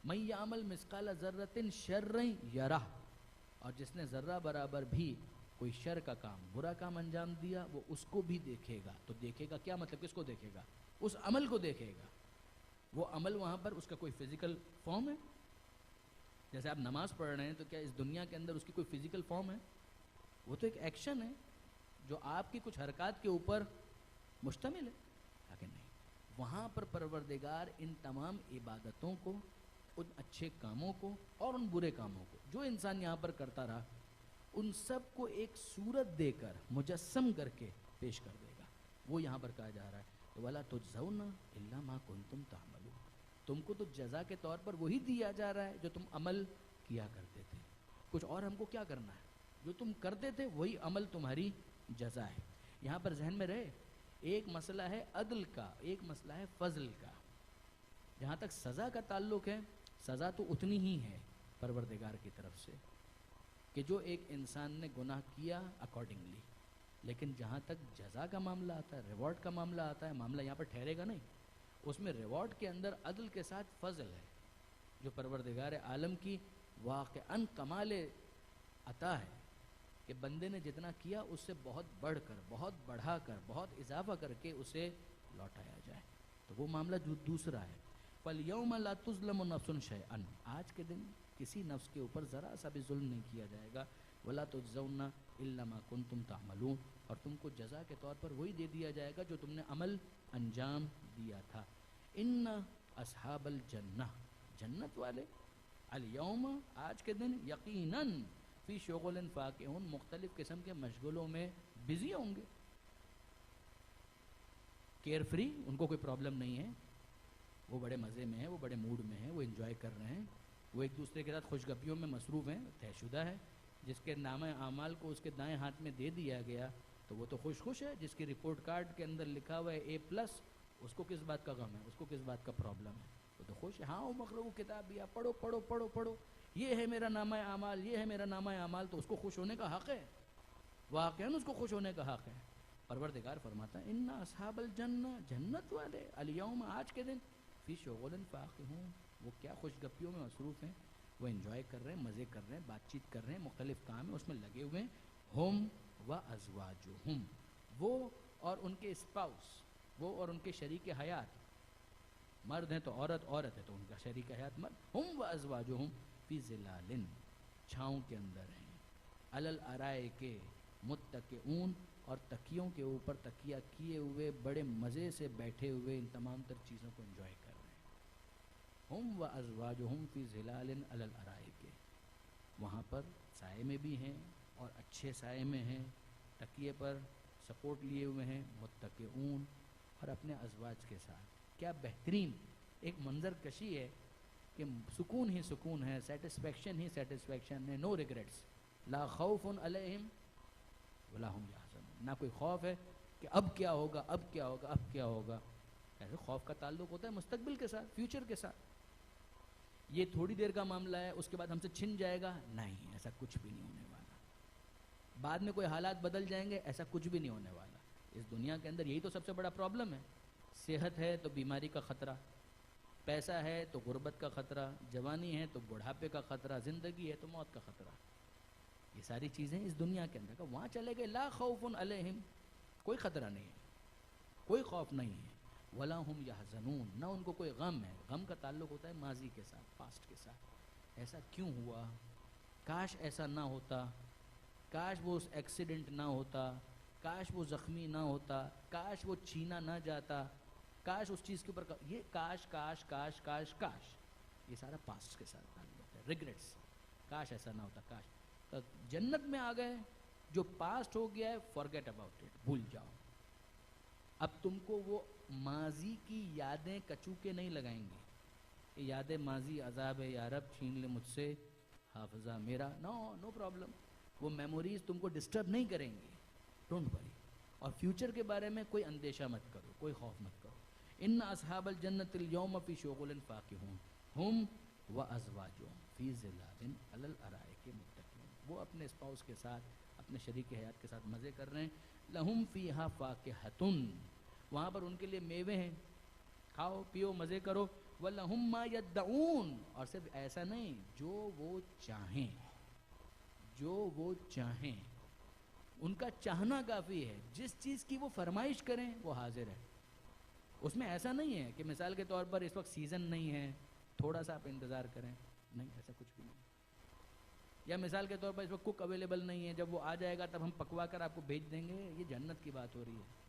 A: من یعمل مثقال ذرۃ شرا یرا. اور جس نے ذرہ برابر بھی کوئی شر کا کام، برا کام انجام دیا وہ اس کو بھی دیکھے گا. تو دیکھے گا کیا مطلب؟ کس کو دیکھے گا؟ اس عمل کو دیکھے گا. وہ عمل وہاں پر اس کا کوئی فزیکل فارم ہے؟ جیسے آپ نماز پڑھ رہے ہیں تو کیا اس دنیا کے اندر اس کی کوئی فزیکل فارم ہے؟ وہ تو ایک ایکشن ہے جو آپ کی کچھ حرکات کے اوپر مشتمل ہے. لیکن نہیں، وہاں پر پروردگار ان تمام عبادتوں کو، ان اچھے کاموں کو اور ان برے کاموں کو جو انسان یہاں پر کرتا رہا، ان سب کو ایک صورت دے کر، مجسم کر کے پیش کر دے گا. وہ یہاں پر کہا جا رہا ہے وَلَا تُجْزَوْنَ إِلَّا مَا كُنْتُمْ تَعْمَلُونَ. تم کو تو جزا کے طور پر وہی دیا جا رہا ہے جو تم عمل کیا کرتے تھے. کچھ اور ہم کو کیا کرنا ہے؟ جو تم کرتے تھے وہی عمل تمہاری جزا ہے. یہاں پر ذہن میں رہے، ایک مسئلہ ہے عدل کا، ایک مسئلہ ہے فضل کا. جہاں تک سزا کا تعلق ہے، سزا تو اتنی ہی ہے پروردگار کی طرف سے کہ جو ایک انسان نے گناہ کیا اکارڈنگلی. لیکن جہاں تک جزا کا معاملہ آتا ہے، ریوارڈ کا معاملہ آتا ہے، معاملہ یہاں پر ٹھہرے گا نہیں. اس میں ریوارڈ کے اندر عدل کے ساتھ فضل ہے جو پروردگار عالم کی واقعاً کمال عطا ہے کہ بندے نے جتنا کیا اس سے بہت بڑھ کر، بہت بڑھا کر، بہت اضافہ کر کے اسے لوٹایا جائے. تو وہ معاملہ جو دوسرا ہے. فَالْيَوْمَ لَا تُظْلَمُ نَفْسٌ شَيْئًا. آج کے دن کسی نفس کے اوپر ذرا سا بھی ظلم نہیں کیا جائے گا. وَلَا تُجْزَوْنَ إِلَّا مَا كُنْتُمْ تَعْمَلُونَ. اور تم کو جزا کے طور پر وہی دے دیا جائے گا جو تم نے عمل انجام دیا تھا. ان اصحاب الجنہ، جنت والے، الیوم، آج کے دن، یقیناً، فی شغل فاکہون، مختلف قسم کے مشغلوں میں بزی ہوں گے. کیئر فری، ان کو کوئی پرابلم نہیں ہے، وہ بڑے مزے میں ہیں، وہ بڑے موڈ میں ہیں، وہ انجوائے کر رہے ہیں، وہ ایک دوسرے کے ساتھ خوشگپیوں میں مصروف ہیں. طے شدہ ہے جس کے نامہ اعمال کو اس کے دائیں ہاتھ میں دے دیا گیا تو وہ تو خوش ہے. جس کی رپورٹ کارڈ کے اندر لکھا ہوا ہے A+، اس کو کس بات کا غم ہے، اس کو کس بات کا پرابلم ہے؟ وہ تو خوش ہے. ہاں وہ مخلوق کتاب بھی پڑھو پڑھو پڑھو پڑھو، یہ ہے میرا نامہ اعمال، یہ ہے میرا نامہ اعمال، تو اس کو خوش ہونے کا حق ہے، واقعاً اس کو خوش ہونے کا حق ہے. پروردگار فرماتا ہے ان اصحاب الجنہ، جنت والے، الیوم، آج کے دن، فی شغل فاکہون، وہ کیا خوشگپیوں میں مصروف ہیں، وہ انجوائے کر رہے ہیں، مزے کر رہے ہیں، بات چیت کر رہے ہیں، مختلف کام ہیں اس میں لگے ہوئے ہیں. ہم و ازواجہم، وہ اور ان کے اسپاؤس، وہ اور ان کے شریک حیات، مرد ہیں تو عورت، عورت ہے تو ان کا شریک حیات مرد. ہم و ازواجہم فی ظلال، چھاؤں کے اندر ہیں، علی الارائک متکئون، اور تکیوں کے اوپر تکیہ کیے ہوئے بڑے مزے سے بیٹھے ہوئے ان تمام تر چیزوں کو انجوائے کر رہے ہیں. ہم و ازواجہم فی ظلال علی الارائک، وہاں پر سائے میں بھی ہیں اور اچھے سائے میں ہیں، تکیے پر سپورٹ لیے ہوئے ہیں، متکئون، اور اپنے ازواج کے ساتھ۔ کیا بہترین ایک منظر کشی ہے کہ سکون ہی سکون ہے، سیٹسفیکشن ہی سیٹسفیکشن ہے، نو ریگریٹس، لا خوف علیہم ولا ہم یحزنون، نہ کوئی خوف ہے کہ اب کیا ہوگا، اب کیا ہوگا، اب کیا ہوگا۔ ایسے خوف کا تعلق ہوتا ہے مستقبل کے ساتھ، فیوچر کے ساتھ۔ یہ تھوڑی دیر کا معاملہ ہے، اس کے بعد ہم سے چھن جائے گا، نہیں، ایسا کچھ بھی نہیں ہونے والا۔ بعد میں کوئی حالات بدل جائیں گے، ایسا کچھ بھی نہیں ہونے والا۔ اس دنیا کے اندر یہی تو سب سے بڑا پرابلم ہے، صحت ہے تو بیماری کا خطرہ، پیسہ ہے تو غربت کا خطرہ، جوانی ہے تو بڑھاپے کا خطرہ، زندگی ہے تو موت کا خطرہ۔ یہ ساری چیزیں اس دنیا کے اندر، وہاں چلے گئے لا خوف علیہم، کوئی خطرہ نہیں ہے، کوئی خوف نہیں ہے، ولا ہم یحزنون، نہ ان کو کوئی غم ہے۔ غم کا تعلق ہوتا ہے ماضی کے ساتھ، پاسٹ کے ساتھ، ایسا کیوں ہوا، کاش ایسا نہ ہوتا، کاش وہ ایکسیڈنٹ نہ ہوتا، کاش وہ زخمی نہ ہوتا، کاش وہ چھینا نہ جاتا، کاش اس چیز کے اوپر، یہ کاش کاش کاش کاش کاش، یہ سارا پاسٹ کے ساتھ تعلق ہے، ریگریٹس، کاش ایسا نہ ہوتا، کاش۔ تو جنت میں آ گئے، جو پاسٹ ہو گیا ہے فارگیٹ اباؤٹ اٹ، بھول جاؤ۔ اب تم کو وہ ماضی کی یادیں کچوکے نہیں لگائیں گی کہ یاد ماضی عذاب ہے یا رب چھین لے مجھ سے حافظہ میرا، نو پرابلم، وہ میموریز تم کو ڈسٹرب نہیں کریں گی، ڈونٹ وری۔ اور فیوچر کے بارے میں کوئی اندیشہ مت کرو، کوئی خوف مت کرو۔ ان اصحاب الجنت اليوم فی شغل فاکہون ہم وازواجہم فی ظلال علی الارائک متکئون، وہ اپنے اسپاؤس کے ساتھ، اپنے شریک حیات کے ساتھ مزے کر رہے ہیں۔ لہم فیہا فاکہۃ، وہاں پر ان کے لیے میوے ہیں، کھاؤ پیو مزے کرو۔ وَلَهُمْ مَا يَدَّعُونَ، اور صرف ایسا نہیں، جو وہ چاہیں، جو وہ چاہیں، ان کا چاہنا کافی ہے، جس چیز کی وہ فرمائش کریں وہ حاضر ہے۔ اس میں ایسا نہیں ہے کہ مثال کے طور پر اس وقت سیزن نہیں ہے، تھوڑا سا آپ انتظار کریں، نہیں، ایسا کچھ بھی نہیں۔ یا مثال کے طور پر اس وقت کوک اویلیبل نہیں ہے، جب وہ آ جائے گا تب ہم پکوا کر آپ کو بھیج دیں گے۔ یہ جنت کی بات ہو رہی ہے،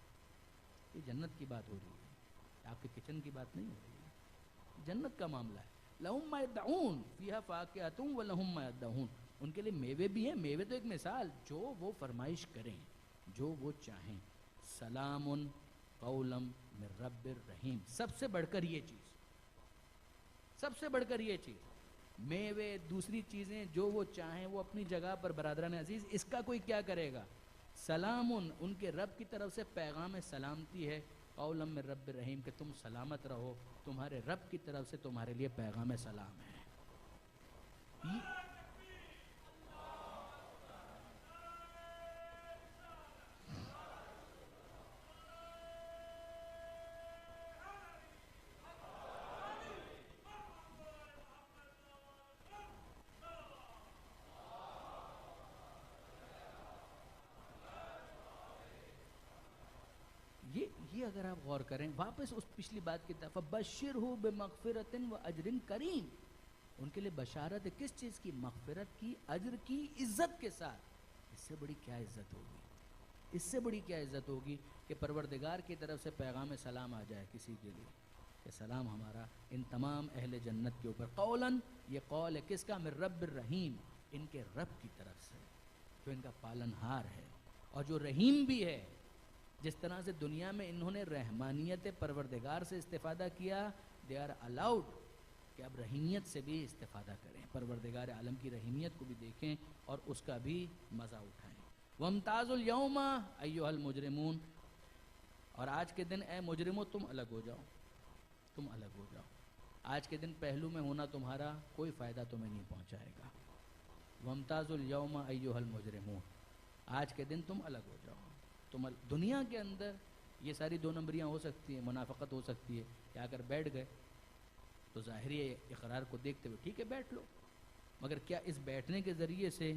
A: یہ جنت کی بات ہو رہی ہے، آپ کے کچن کی بات نہیں ہو رہی ہے، جنت کا معاملہ ہے۔ لَهُمْ مَا يَدَّعُونَ فِيهَا فَاكِهَةٌ وَلَهُمْ مَا يَدَّعُونَ، ان کے لیے میوے بھی ہیں، میوے تو ایک مثال، جو وہ فرمائش کریں، جو وہ چاہیں۔ سلام قولا من رب الرحیم، سب سے بڑھ کر یہ چیز، سب سے بڑھ کر یہ چیز، میوے دوسری چیزیں جو وہ چاہیں وہ اپنی جگہ پر برادران عزیز، اس کا کوئی کیا کرے گا؟ سلام ان کے رب کی طرف سے پیغام سلامتی ہے، قولا من رب الرحیم، کہ تم سلامت رہو، تمہارے رب کی طرف سے تمہارے لیے پیغام سلام ہے۔ یہ اگر آپ غور کریں واپس اس پچھلی بات کی طرف، فَبَشِّرْهُ بِمَغْفِرَةٍ وَأَجْرٍ کریم، ان کے لیے بشارت ہے کس چیز کی؟ مغفرت کی، اجر کی، عزت کے ساتھ۔ اس سے بڑی کیا عزت ہوگی، اس سے بڑی کیا عزت ہوگی کہ پروردگار کی طرف سے پیغام سلام آ جائے کسی کے لیے کہ سلام ہمارا ان تمام اہل جنت کے اوپر۔ قولاً، یہ قول ہے کس کا؟ من رب الرحیم، ان کے رب کی طرف سے جو ان کا پالن ہار ہے اور جو رحیم بھی ہے۔ جس طرح سے دنیا میں انہوں نے رحمانیت پروردگار سے استفادہ کیا، دے آر الاؤڈ کہ اب رحیمیت سے بھی استفادہ کریں، پروردگار عالم کی رحیمیت کو بھی دیکھیں اور اس کا بھی مزہ اٹھائیں۔ وَامْتَازُوا الْيَوْمَ أَيُّهَا الْمُجْرِمُونَ، اور آج کے دن اے مجرموں تم الگ ہو جاؤ، تم الگ ہو جاؤ، آج کے دن پہلو میں ہونا تمہارا کوئی فائدہ تمہیں نہیں پہنچائے گا۔ وَامْتَازُوا الْيَوْمَ أَيُّهَا الْمُجْرِمُونَ، آج کے دن تم الگ ہو جاؤ۔ تم دنیا کے اندر یہ ساری دو نمبریاں ہو سکتی ہیں، منافقت ہو سکتی ہے کہ آ کر بیٹھ گئے تو ظاہری اقرار کو دیکھتے ہوئے ٹھیک ہے بیٹھ لو، مگر کیا اس بیٹھنے کے ذریعے سے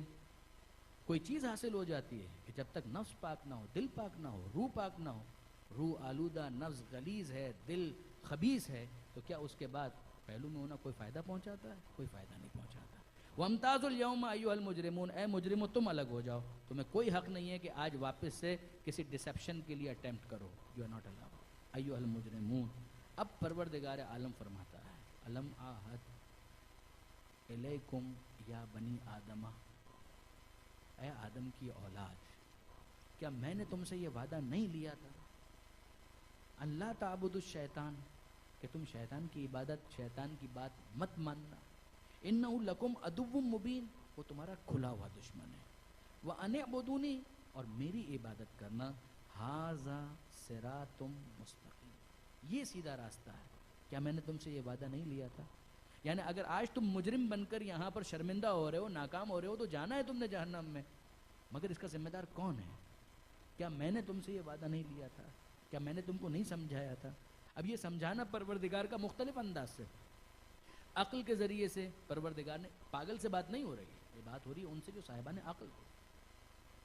A: کوئی چیز حاصل ہو جاتی ہے؟ کہ جب تک نفس پاک نہ ہو، دل پاک نہ ہو، روح پاک نہ ہو، روح آلودہ، نفس غلیظ ہے، دل خبیث ہے، تو کیا اس کے بعد پہلو میں ہونا کوئی فائدہ پہنچاتا ہے؟ کوئی فائدہ نہیں پہنچاتا۔ وَامْتَازُوا الْيَوْمَ أَيُّهَا الْمُجْرِمُونَ، اے مجرموں تم الگ ہو جاؤ، تمہیں کوئی حق نہیں ہے کہ آج واپس سے کسی ڈسیپشن کے لیے اٹیمپٹ کرو، یو آر ناٹ الاؤڈ۔ ایُّہَا الْمُجْرِمُونَ، اب پروردگار عالم فرماتا ہے، علم آہد الیکم یا بنی آدمہ، اے آدم کی اولاد، کیا میں نے تم سے یہ وعدہ نہیں لیا تھا اللہ تعبد الشیطان، کہ تم شیطان کی عبادت، شیطان کی بات مت ماننا، انہ لکم عدو مبین، وہ تمہارا کھلا ہوا دشمن ہے، وَأَنِ اعْبُدُونِی، اور میری عبادت کرنا، ھذا صراط مستقیم، یہ سیدھا راستہ ہے۔ کیا میں نے تم سے یہ وعدہ نہیں لیا تھا؟ یعنی اگر آج تم مجرم بن کر یہاں پر شرمندہ ہو رہے ہو، ناکام ہو رہے ہو، تو جانا ہے تم نے جہنم میں، مگر اس کا ذمہ دار کون ہے؟ کیا میں نے تم سے یہ وعدہ نہیں لیا تھا؟ کیا میں نے تم کو نہیں سمجھایا تھا؟ اب یہ سمجھانا پروردگار کا مختلف انداز سے، عقل کے ذریعے سے پروردگار نے، پاگل سے بات نہیں ہو رہی ہے، یہ بات ہو رہی ہے ان سے جو صاحبان عقل تھے۔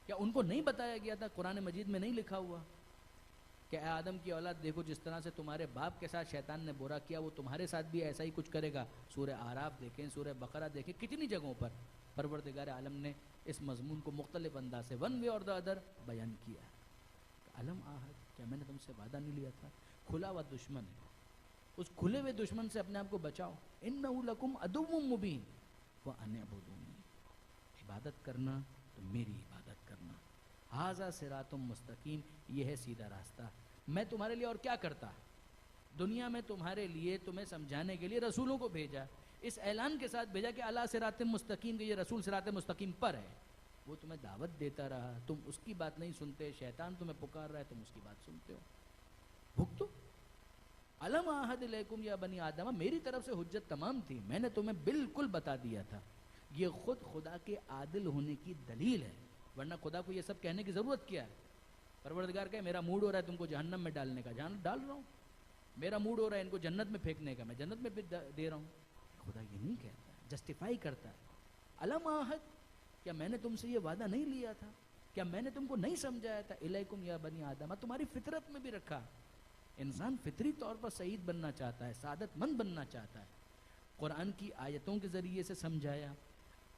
A: کیا ان کو نہیں بتایا گیا تھا؟ قرآن مجید میں نہیں لکھا ہوا کہ اے آدم کی اولاد، دیکھو جس طرح سے تمہارے باپ کے ساتھ شیطان نے برا کیا، وہ تمہارے ساتھ بھی ایسا ہی کچھ کرے گا؟ سورہ اعراف دیکھیں، سورہ بقرہ دیکھیں، کتنی جگہوں پر پروردگار عالم نے اس مضمون کو مختلف انداز سے ون وے اور دا ادر بیان کیا ہے۔ علم آہد، کیا میں نے تم سے وعدہ نہیں لیا تھا؟ کھلا ہوا دشمن ہے، اس کھلے ہوئے دشمن سے اپنے آپ کو بچاؤ، انہ لکم عدو مبین وان اعبدونی، عبادت کرنا تو میری عبادت کرنا، ھذا صراط مستقیم، یہ ہے سیدھا راستہ۔ میں تمہارے لیے اور کیا کرتا؟ دنیا میں تمہارے لیے، تمہیں سمجھانے کے لیے رسولوں کو بھیجا، اس اعلان کے ساتھ بھیجا کہ اللہ صراط مستقیم، کہ یہ رسول صراط مستقیم پر ہے، وہ تمہیں دعوت دیتا رہا، تم اس کی بات نہیں سنتے، شیطان تمہیں پکار رہا ہے، تم اس کی بات سنتے ہو، بھگتو۔ علم آہد علیکم یا بنی آدم، میری طرف سے حجت تمام تھی، میں نے تمہیں بالکل بتا دیا تھا، یہ خود خدا کے عادل ہونے کی دلیل ہے، ورنہ خدا کو یہ سب کہنے کی ضرورت کیا ہے؟ پروردگار کہے میرا موڈ ہو رہا ہے تم کو جہنم میں ڈالنے کا، جہنم ڈال رہا ہوں، میرا موڈ ہو رہا ہے ان کو جنت میں پھینکنے کا، میں جنت میں دے رہا ہوں۔ خدا یہ نہیں کہتا ہے، جسٹیفائی کرتا ہے۔ علم آہد، کیا میں نے تم سے یہ وعدہ نہیں لیا تھا؟ کیا میں نے تم کو نہیں سمجھایا تھا؟ الیکم یا بنی آدم، تمہاری فطرت میں بھی رکھا، انسان فطری طور پر سعید بننا چاہتا ہے، سعادت مند بننا چاہتا ہے، قرآن کی آیتوں کے ذریعے سے سمجھایا،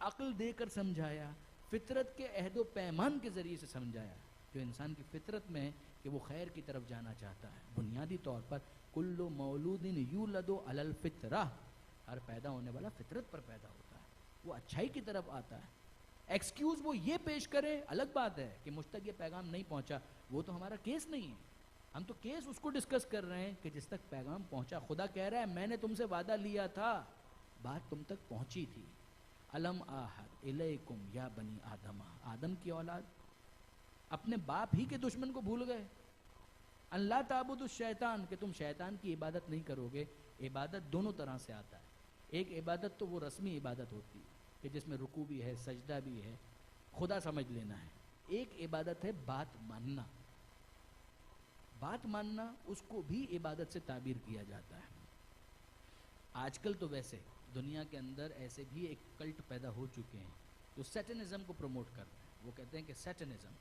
A: عقل دے کر سمجھایا، فطرت کے عہد و پیمان کے ذریعے سے سمجھایا، جو انسان کی فطرت میں ہے کہ وہ خیر کی طرف جانا چاہتا ہے۔ بنیادی طور پر کل مولود یولد علی الفطرہ، ہر پیدا ہونے والا فطرت پر پیدا ہوتا ہے، وہ اچھائی کی طرف آتا ہے۔ ایکسکیوز وہ یہ پیش کرے، الگ بات ہے کہ مجھ تک یہ پیغام نہیں پہنچا، وہ تو ہمارا کیس نہیں ہے، ہم تو کیس اس کو ڈسکس کر رہے ہیں کہ جس تک پیغام پہنچا۔ خدا کہہ رہا ہے میں نے تم سے وعدہ لیا تھا، بات تم تک پہنچی تھی۔ علم آہد الیکم یا بنی آدم، آدم کی اولاد، اپنے باپ ہی کے دشمن کو بھول گئے۔ اللہ تعبد الشیطان، کہ تم شیطان کی عبادت نہیں کرو گے۔ عبادت دونوں طرح سے آتا ہے، ایک عبادت تو وہ رسمی عبادت ہوتی ہے کہ جس میں رکوع بھی ہے، سجدہ بھی ہے، خدا سمجھ لینا ہے۔ ایک عبادت ہے بات ماننا، بات ماننا اس کو بھی عبادت سے تعبیر کیا جاتا ہے۔ آج کل تو ویسے دنیا کے اندر ایسے بھی ایک کلٹ پیدا ہو چکے ہیں جو سیٹنزم کو پروموٹ کر رہے ہیں، وہ کہتے ہیں کہ سیٹنزم،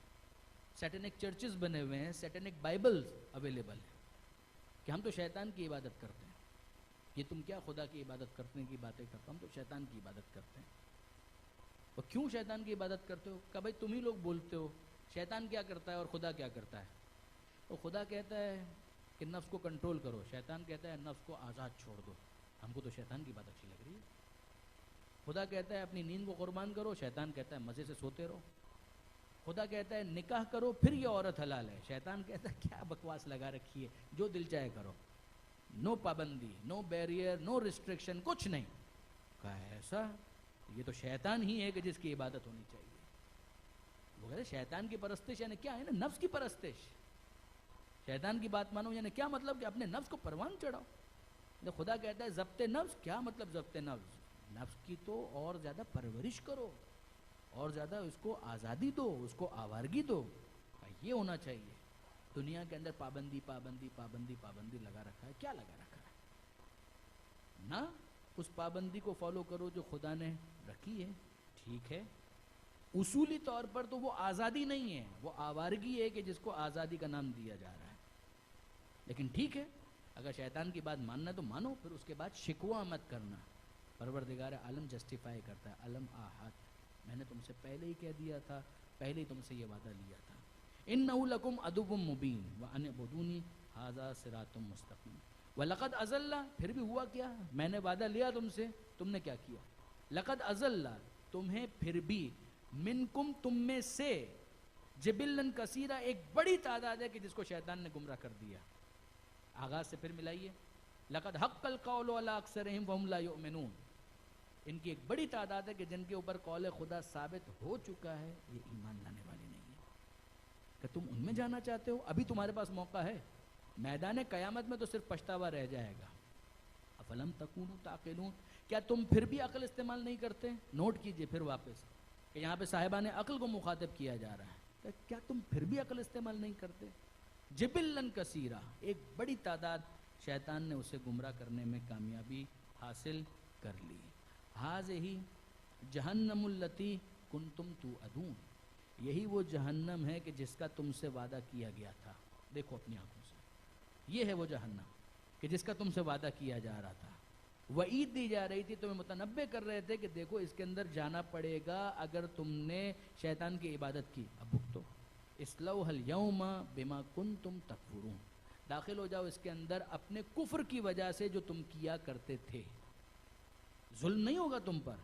A: سیٹنک چرچز بنے ہوئے ہیں، سیٹنک بائبلز اویلیبل ہیں کہ ہم تو شیطان کی عبادت کرتے ہیں، یہ تم کیا خدا کی عبادت کرنے کی باتیں کرتے ہو، ہم تو شیطان کی عبادت کرتے ہیں۔ اور کیوں شیطان کی عبادت کرتے ہو؟ کہ بھائی تم ہی لوگ بولتے ہو شیطان کیا کرتا ہے اور خدا کیا کرتا ہے۔ تو خدا کہتا ہے کہ نفس کو کنٹرول کرو، شیطان کہتا ہے نفس کو آزاد چھوڑ دو، ہم کو تو شیطان کی بات اچھی لگ رہی ہے۔ خدا کہتا ہے اپنی نیند کو قربان کرو، شیطان کہتا ہے مزے سے سوتے رہو۔ خدا کہتا ہے نکاح کرو پھر یہ عورت حلال ہے، شیطان کہتا ہے کیا بکواس لگا رکھی ہے، جو دل چاہے کرو، نو پابندی، نو بیریئر، نو ریسٹرکشن، کچھ نہیں۔ کہا ایسا، یہ تو شیطان ہی ہے کہ جس کی عبادت ہونی چاہیے۔ وہ کہتے ہیں شیطان کی پرستش یعنی کیا ہے نا، نفس کی پرستش۔ شیطان کی بات مانو یعنی کیا مطلب کہ اپنے نفس کو پروان چڑھاؤ۔ خدا کہتا ہے ضبط نفس، کیا مطلب ضبط نفس؟ نفس کی تو اور زیادہ پرورش کرو، اور زیادہ اس کو آزادی دو، اس کو آوارگی دو، یہ ہونا چاہیے۔ دنیا کے اندر پابندی پابندی پابندی پابندی لگا رکھا ہے، کیا لگا رکھا ہے؟ نہ اس پابندی کو فالو کرو جو خدا نے رکھی ہے، ٹھیک ہے، اصولی طور پر تو وہ آزادی نہیں ہے، وہ آوارگی ہے کہ جس کو آزادی کا نام دیا جا رہا ہے۔ لیکن ٹھیک ہے، اگر شیطان کی بات ماننا ہے تو مانو، پھر اس کے بعد شکوہ مت کرنا۔ پروردگار عالم جسٹیفائی کرتا ہے، علم آہد، میں نے تم سے پہلے ہی کہہ دیا تھا، پہلے ہی تم سے یہ وعدہ لیا تھا، انہ لکم عدو مبین وان اعبدونی ھذا صراط مستقیم۔ وَلَقَدْ أَزَلَّ، پھر بھی ہوا کیا؟ میں نے وعدہ لیا تم سے، تم نے کیا کیا؟ لَقَدْ أَزَلَّ، تمہیں پھر بھی، منکم، تم میں سے، جبلن کثیرہ، ایک بڑی تعداد ہے کہ جس کو شیطان نے گمراہ کر دیا. آغاز سے پھر ملائیے. لَقَدْ حَقَّ الْقَوْلُ عَلَىٰ أَكْثَرِهِمْ وَهُمْ لَا يُؤْمِنُونَ. ان کی ایک بڑی تعداد ہے کہ جن کے اوپر قول خدا ثابت ہو چکا ہے، یہ ایمان لانے والے نہیں ہیں. کہ تم ان میں جانا چاہتے ہو؟ ابھی تمہارے پاس موقع ہے. میدان قیامت میں تو صرف پچھتاوا رہ جائے گا. افلم تکونوا تعقلون، کیا تم پھر بھی عقل استعمال نہیں کرتے؟ نوٹ کیجئے پھر واپس کہ یہاں پہ صاحبان عقل کو مخاطب کیا جا رہا ہے کہ کیا تم پھر بھی عقل استعمال نہیں کرتے؟ جبلن کثیرہ، ایک بڑی تعداد شیطان نے اسے گمراہ کرنے میں کامیابی حاصل کر لی. ہذہ جہنم التی کنتم توعدون، یہی وہ جہنم ہے کہ جس کا تم سے وعدہ کیا گیا تھا. دیکھو اپنی آنکھوں سے، یہ ہے وہ جہنم کہ جس کا تم سے وعدہ کیا جا رہا تھا. وعید دی جا رہی تھی، تمہیں متنبع کر رہے تھے کہ دیکھو اس کے اندر جانا پڑے گا اگر تم نے شیطان کی عبادت کی. اب بھگتو. اصلوها اليوم بما کنتم تکفرون، داخل ہو جاؤ اس کے اندر اپنے کفر کی وجہ سے جو تم کیا کرتے تھے. ظلم نہیں ہوگا تم پر،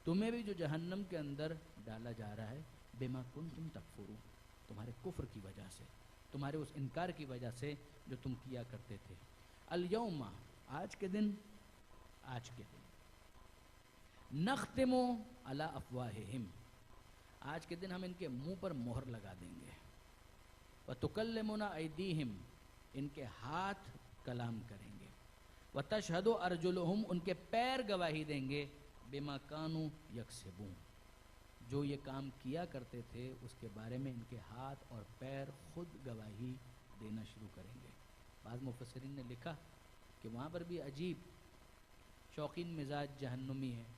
A: تمہیں بھی جو جہنم کے اندر ڈالا جا رہا ہے، بما کنتم تکفرون، تمہارے کفر کی وجہ سے، تمہارے اس انکار کی وجہ سے جو تم کیا کرتے تھے. الیوم، آج کے دن، آج کے دن، نختم علی افواہہم، آج کے دن ہم ان کے منہ پر مہر لگا دیں گے. وتکلمنا ایدیہم، ان کے ہاتھ کلام کریں گے. وتشہد ارجلہم، ان کے پیر گواہی دیں گے. بما کانوا یکسبون، جو یہ کام کیا کرتے تھے اس کے بارے میں ان کے ہاتھ اور پیر خود گواہی دینا شروع کریں گے. بعض مفسرین نے لکھا کہ وہاں پر بھی عجیب شوقین مزاج جہنمی ہیں.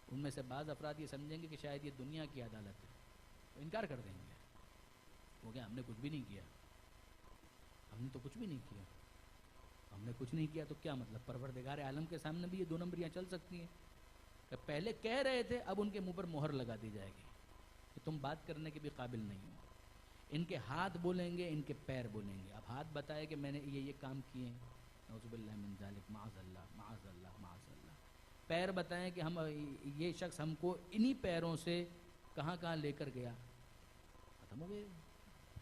A: ان میں سے بعض افراد یہ سمجھیں گے کہ شاید یہ دنیا کی عدالت ہے، تو انکار کر دیں گے. وہ کہ ہم نے کچھ بھی نہیں کیا، ہم نے تو کچھ بھی نہیں کیا، ہم نے کچھ نہیں کیا. تو کیا مطلب؟ پروردگار عالم کے سامنے بھی یہ دو نمبریاں چل سکتی ہیں کہ پہلے کہہ رہے تھے، اب ان کے منہ پر مہر لگا دی جائے گی کہ تم بات کرنے کے بھی قابل نہیں ہو. ان کے ہاتھ بولیں گے، ان کے پیر بولیں گے. اب ہاتھ بتائے کہ میں نے یہ کام کیے ہیں، نعوذ باللہ من ذالک، معاذ اللہ معاذ اللہ معاذ اللہ. پیر بتائیں کہ ہم یہ شخص ہم کو انہی پیروں سے کہاں کہاں لے کر گیا. ختم ہو گئے،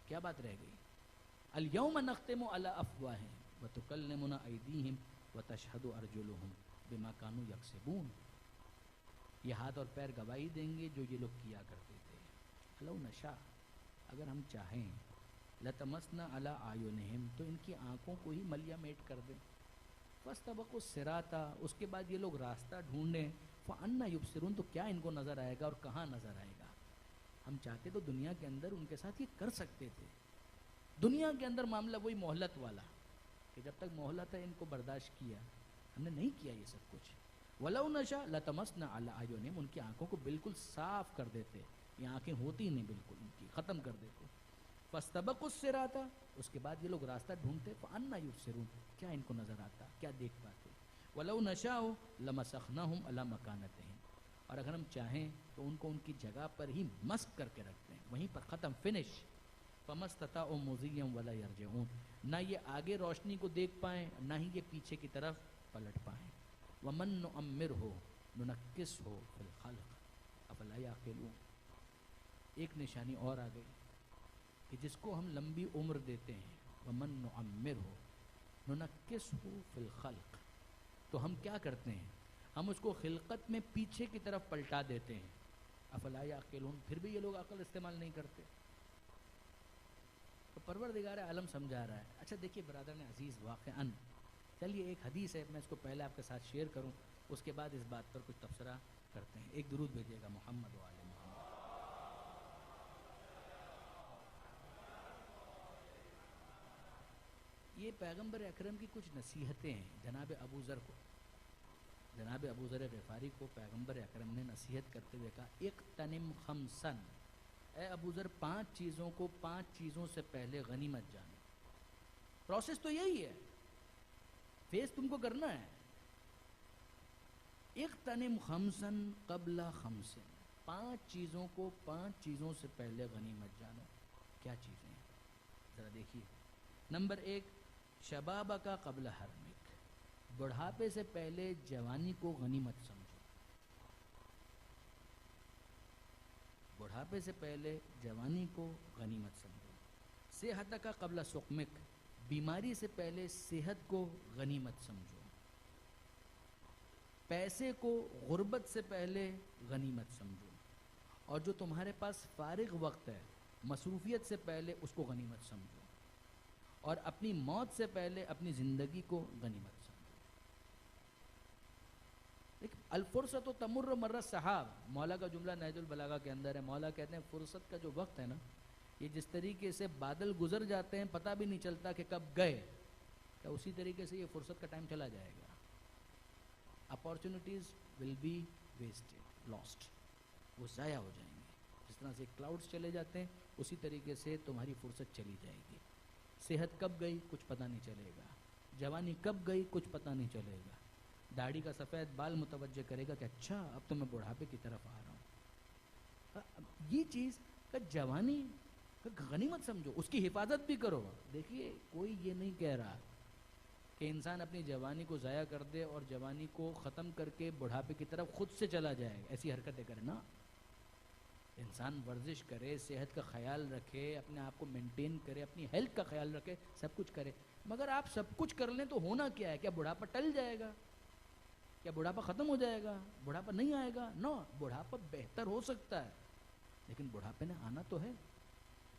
A: کیا بات رہ گئی؟ الیوم نختم علی افواہہم وتکلمنا ایدیہم وتشہد ارجلہم بما کانوا یکسبون. یہ ہاتھ اور پیر گواہی دیں گے جو یہ لوگ کیا کرتے تھے. لو نشاء، اگر ہم چاہیں، لطمسنا علی اعینہم، تو ان کی آنکھوں کو ہی ملیا میٹ کر دیں. فاستبقوا الصراط، اس کے بعد یہ لوگ راستہ ڈھونڈیں. فأنی یبصرون، تو کیا ان کو نظر آئے گا اور کہاں نظر آئے گا؟ ہم چاہتے تو دنیا کے اندر ان کے ساتھ یہ کر سکتے تھے. دنیا کے اندر معاملہ وہی مہلت والا کہ جب تک مہلت ہے ان کو برداشت کیا. ہم نے نہیں کیا یہ سب کچھ. وَلَوْ نَشَاء لَطَمَسْنَا عَلَىٰ أَعْيُنِهِمْ، ان کی آنکھوں کو بالکل صاف کر دیتے، یہ آنکھیں ہوتی نہیں، بالکل ان کی ختم کر دیتے. فَاسْتَبَقُوا الصِّرَاطَ، اس کے بعد یہ لوگ راستہ ڈھونڈتے. فَأَنَّىٰ يُبْصِرُونَ، کیا ان کو نظر آتا، کیا دیکھ پاتے. وَلَوْ نَشَاءُ لَمَسَخْنَاهُمْ عَلَىٰ مَكَانَتِهِمْ، اور اگر ہم چاہیں تو ان کو ان کی جگہ پر ہی مسک کر کے رکھتے ہیں، وہیں پر ختم، فنش. فَمَا اسْتَطَاعُوا مُضِيًّا وَلَا يَرْجِعُونَ، نہ یہ آگے روشنی کو دیکھ پائیں، نہ ہی یہ پیچھے کی طرف پلٹ پائیں. وَمَن نُعَمِّرْهُ نُنَكِّسْهُ فِي الْخَلْقِ أَفَلَا يَعْقِلُونَ. ایک نشانی اور آ گئی کہ جس کو ہم لمبی عمر دیتے ہیں، وَمَن نُعَمِّرْهُ نُنَكِّسْهُ فِي الْخَلْقِ، تو ہم کیا کرتے ہیں؟ ہم اس کو خلقت میں پیچھے کی طرف پلٹا دیتے ہیں. افلا یعقلون، پھر بھی یہ لوگ عقل استعمال نہیں کرتے. تو پروردگار عالم سمجھا رہا ہے. اچھا دیکھیے برادران عزیز، واقعاً چلیے ایک حدیث ہے، میں اس کو پہلے آپ کے ساتھ شیئر کروں، اس کے بعد اس بات پر کچھ تبصرہ کرتے ہیں. ایک درود بھیجیے گا محمد و آل محمد. یہ پیغمبر اکرم کی کچھ نصیحتیں ہیں جناب ابو ذر کو. جناب ابو ذر غفاری کو پیغمبر اکرم نے نصیحت کرتے ہوئے کہا، اقتنم خمسن، اے ابو ذر 5 چیزوں کو 5 چیزوں سے پہلے غنیمت جانو. پروسیس تو یہی ہے، فیس تم کو کرنا ہے. اقتنم خمسن قبل خمسن، 5 چیزوں کو 5 چیزوں سے پہلے غنیمت جانو. کیا چیزیں ہیں ذرا دیکھیے. نمبر 1، شبابک قبل حرمک، بڑھاپے سے پہلے جوانی کو غنیمت سمجھو، بڑھاپے سے پہلے جوانی کو غنیمت سمجھو، صحتک قبل سقمک، بیماری سے پہلے صحت کو غنیمت سمجھو، پیسے کو غربت سے پہلے غنیمت سمجھو، اور جو تمہارے پاس فارغ وقت ہے مصروفیت سے پہلے اس کو غنیمت سمجھو، اور اپنی موت سے پہلے اپنی زندگی کو غنیمت سمجھو۔ الفرصت تمر مر السحاب، مولا کا جملہ نہج البلاغہ کے اندر ہے۔ مولا کہتے ہیں فرصت کا جو وقت ہے نا، یہ جس طریقے سے بادل گزر جاتے ہیں پتہ بھی نہیں چلتا کہ کب گئے، کہ اسی طریقے سے یہ فرصت کا ٹائم چلا جائے گا۔ Opportunities will be wasted, lost, وہ ضائع ہو جائیں گے۔ جس طرح سے کلاؤڈز چلے جاتے ہیں اسی طریقے سے تمہاری فرصت چلی جائے گی۔ صحت کب گئی کچھ پتہ نہیں چلے گا، جوانی کب گئی کچھ پتہ نہیں چلے گا۔ داڑھی کا سفید بال متوجہ کرے گا کہ اچھا اب تو میں بڑھاپے کی طرف آ رہا ہوں۔ یہ چیز کہ جوانی غنیمت سمجھو، اس کی حفاظت بھی کرو۔ دیکھیے کوئی یہ نہیں کہہ رہا کہ انسان اپنی جوانی کو ضائع کر دے اور جوانی کو ختم کر کے بڑھاپے کی طرف خود سے چلا جائے، ایسی حرکتیں کرے نا۔ انسان ورزش کرے، صحت کا خیال رکھے، اپنے آپ کو مینٹین کرے، اپنی ہیلتھ کا خیال رکھے، سب کچھ کرے۔ مگر آپ سب کچھ کر لیں تو ہونا کیا ہے؟ کیا بڑھاپا ٹل جائے گا؟ کیا بڑھاپا ختم ہو جائے گا؟ بڑھاپا نہیں آئے گا؟ نو، بڑھاپا بہتر ہو سکتا ہے لیکن بڑھاپے نے آنا تو ہے۔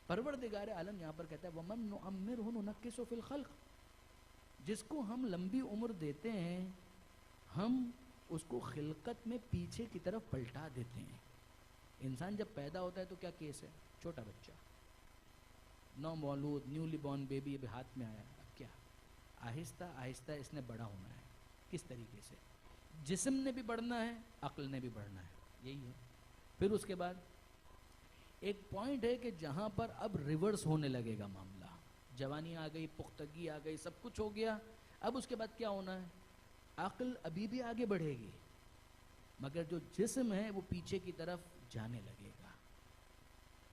A: پروردگار عالم یہاں پر کہتا ہے وَمَن نُعَمِّرْهُ نُنَكِّسُ فِي الْخَلْقِ، جس کو ہم لمبی عمر دیتے ہیں ہم اس کو خلقت میں پیچھے کی طرف پلٹا دیتے ہیں۔ انسان جب پیدا ہوتا ہے تو کیا کیس ہے؟ چھوٹا بچہ، نو مولود، نیولی بورن بیبی ابھی ہاتھ میں آیا، اب کیا؟ آہستہ آہستہ اس نے بڑا ہونا ہے۔ کس طریقے سے؟ جسم نے بھی بڑھنا ہے، عقل نے بھی بڑھنا ہے، یہی ہے۔ پھر اس کے بعد ایک پوائنٹ ہے کہ جہاں پر اب ریورس ہونے لگے گا معاملہ، جوانی آ گئی، پختگی آ گئی، سب کچھ ہو گیا، اب اس کے بعد کیا ہونا ہے؟ عقل ابھی بھی آگے بڑھے گی مگر جو جسم ہے وہ پیچھے کی طرف جانے لگے گا۔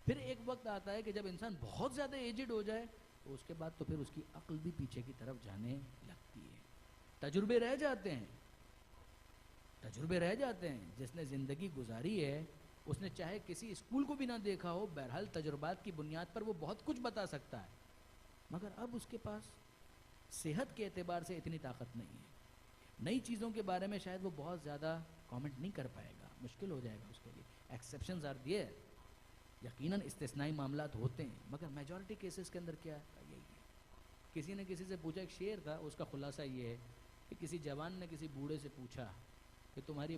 A: پھر ایک وقت آتا ہے کہ جب انسان بہت زیادہ ایجڈ ہو جائے تو اس کے بعد تو پھر اس کی عقل بھی پیچھے کی طرف جانے لگتی ہے۔ تجربے رہ جاتے ہیں، تجربے رہ جاتے ہیں۔ جس نے زندگی گزاری ہے اس نے چاہے کسی اسکول کو بھی نہ دیکھا ہو، بہرحال تجربات کی بنیاد پر وہ بہت کچھ بتا سکتا ہے، مگر اب اس کے پاس صحت کے اعتبار سے اتنی طاقت نہیں ہے۔ نئی چیزوں کے بارے میں شاید وہ بہت زیادہ کامنٹ نہیں کر پائے گا، مشکل ہو جائے گا اس کے لیے۔ ایکسیپشنز آر دیئر، یقیناً استثنائی معاملات ہوتے ہیں، مگر میجورٹی کیسز کے اندر کیا ہے؟ یہی ہے۔ کسی نے کسی سے پوچھا، ایک شعر تھا، اس کا خلاصہ یہ ہے کہ کسی جوان نے کسی بوڑھے سے پوچھا کہ تمہاری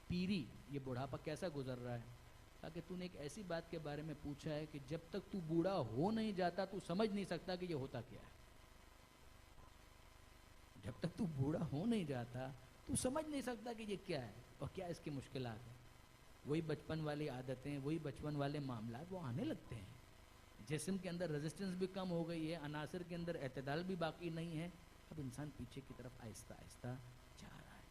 A: پیری، یہ بڑھاپا کیسا گزر رہا ہے؟ کہا کہ تو نے ایک ایسی بات کے بارے میں پوچھا ہے کہ جب تک تو بوڑھا ہو نہیں جاتا تو سمجھ نہیں سکتا کہ یہ ہوتا کیا ہے۔ جب تک تو بوڑھا ہو نہیں جاتا تو سمجھ نہیں سکتا کہ یہ کیا ہے اور کیا اس کی مشکلات ہیں۔ وہی بچپن والی عادتیں، وہی بچپن والے معاملات وہ آنے لگتے ہیں۔ جسم کے اندر ریزسٹنس بھی کم ہو گئی ہے، عناصر کے اندر اعتدال بھی باقی نہیں ہے، اب انسان پیچھے کی طرف آہستہ آہستہ جا رہا ہے۔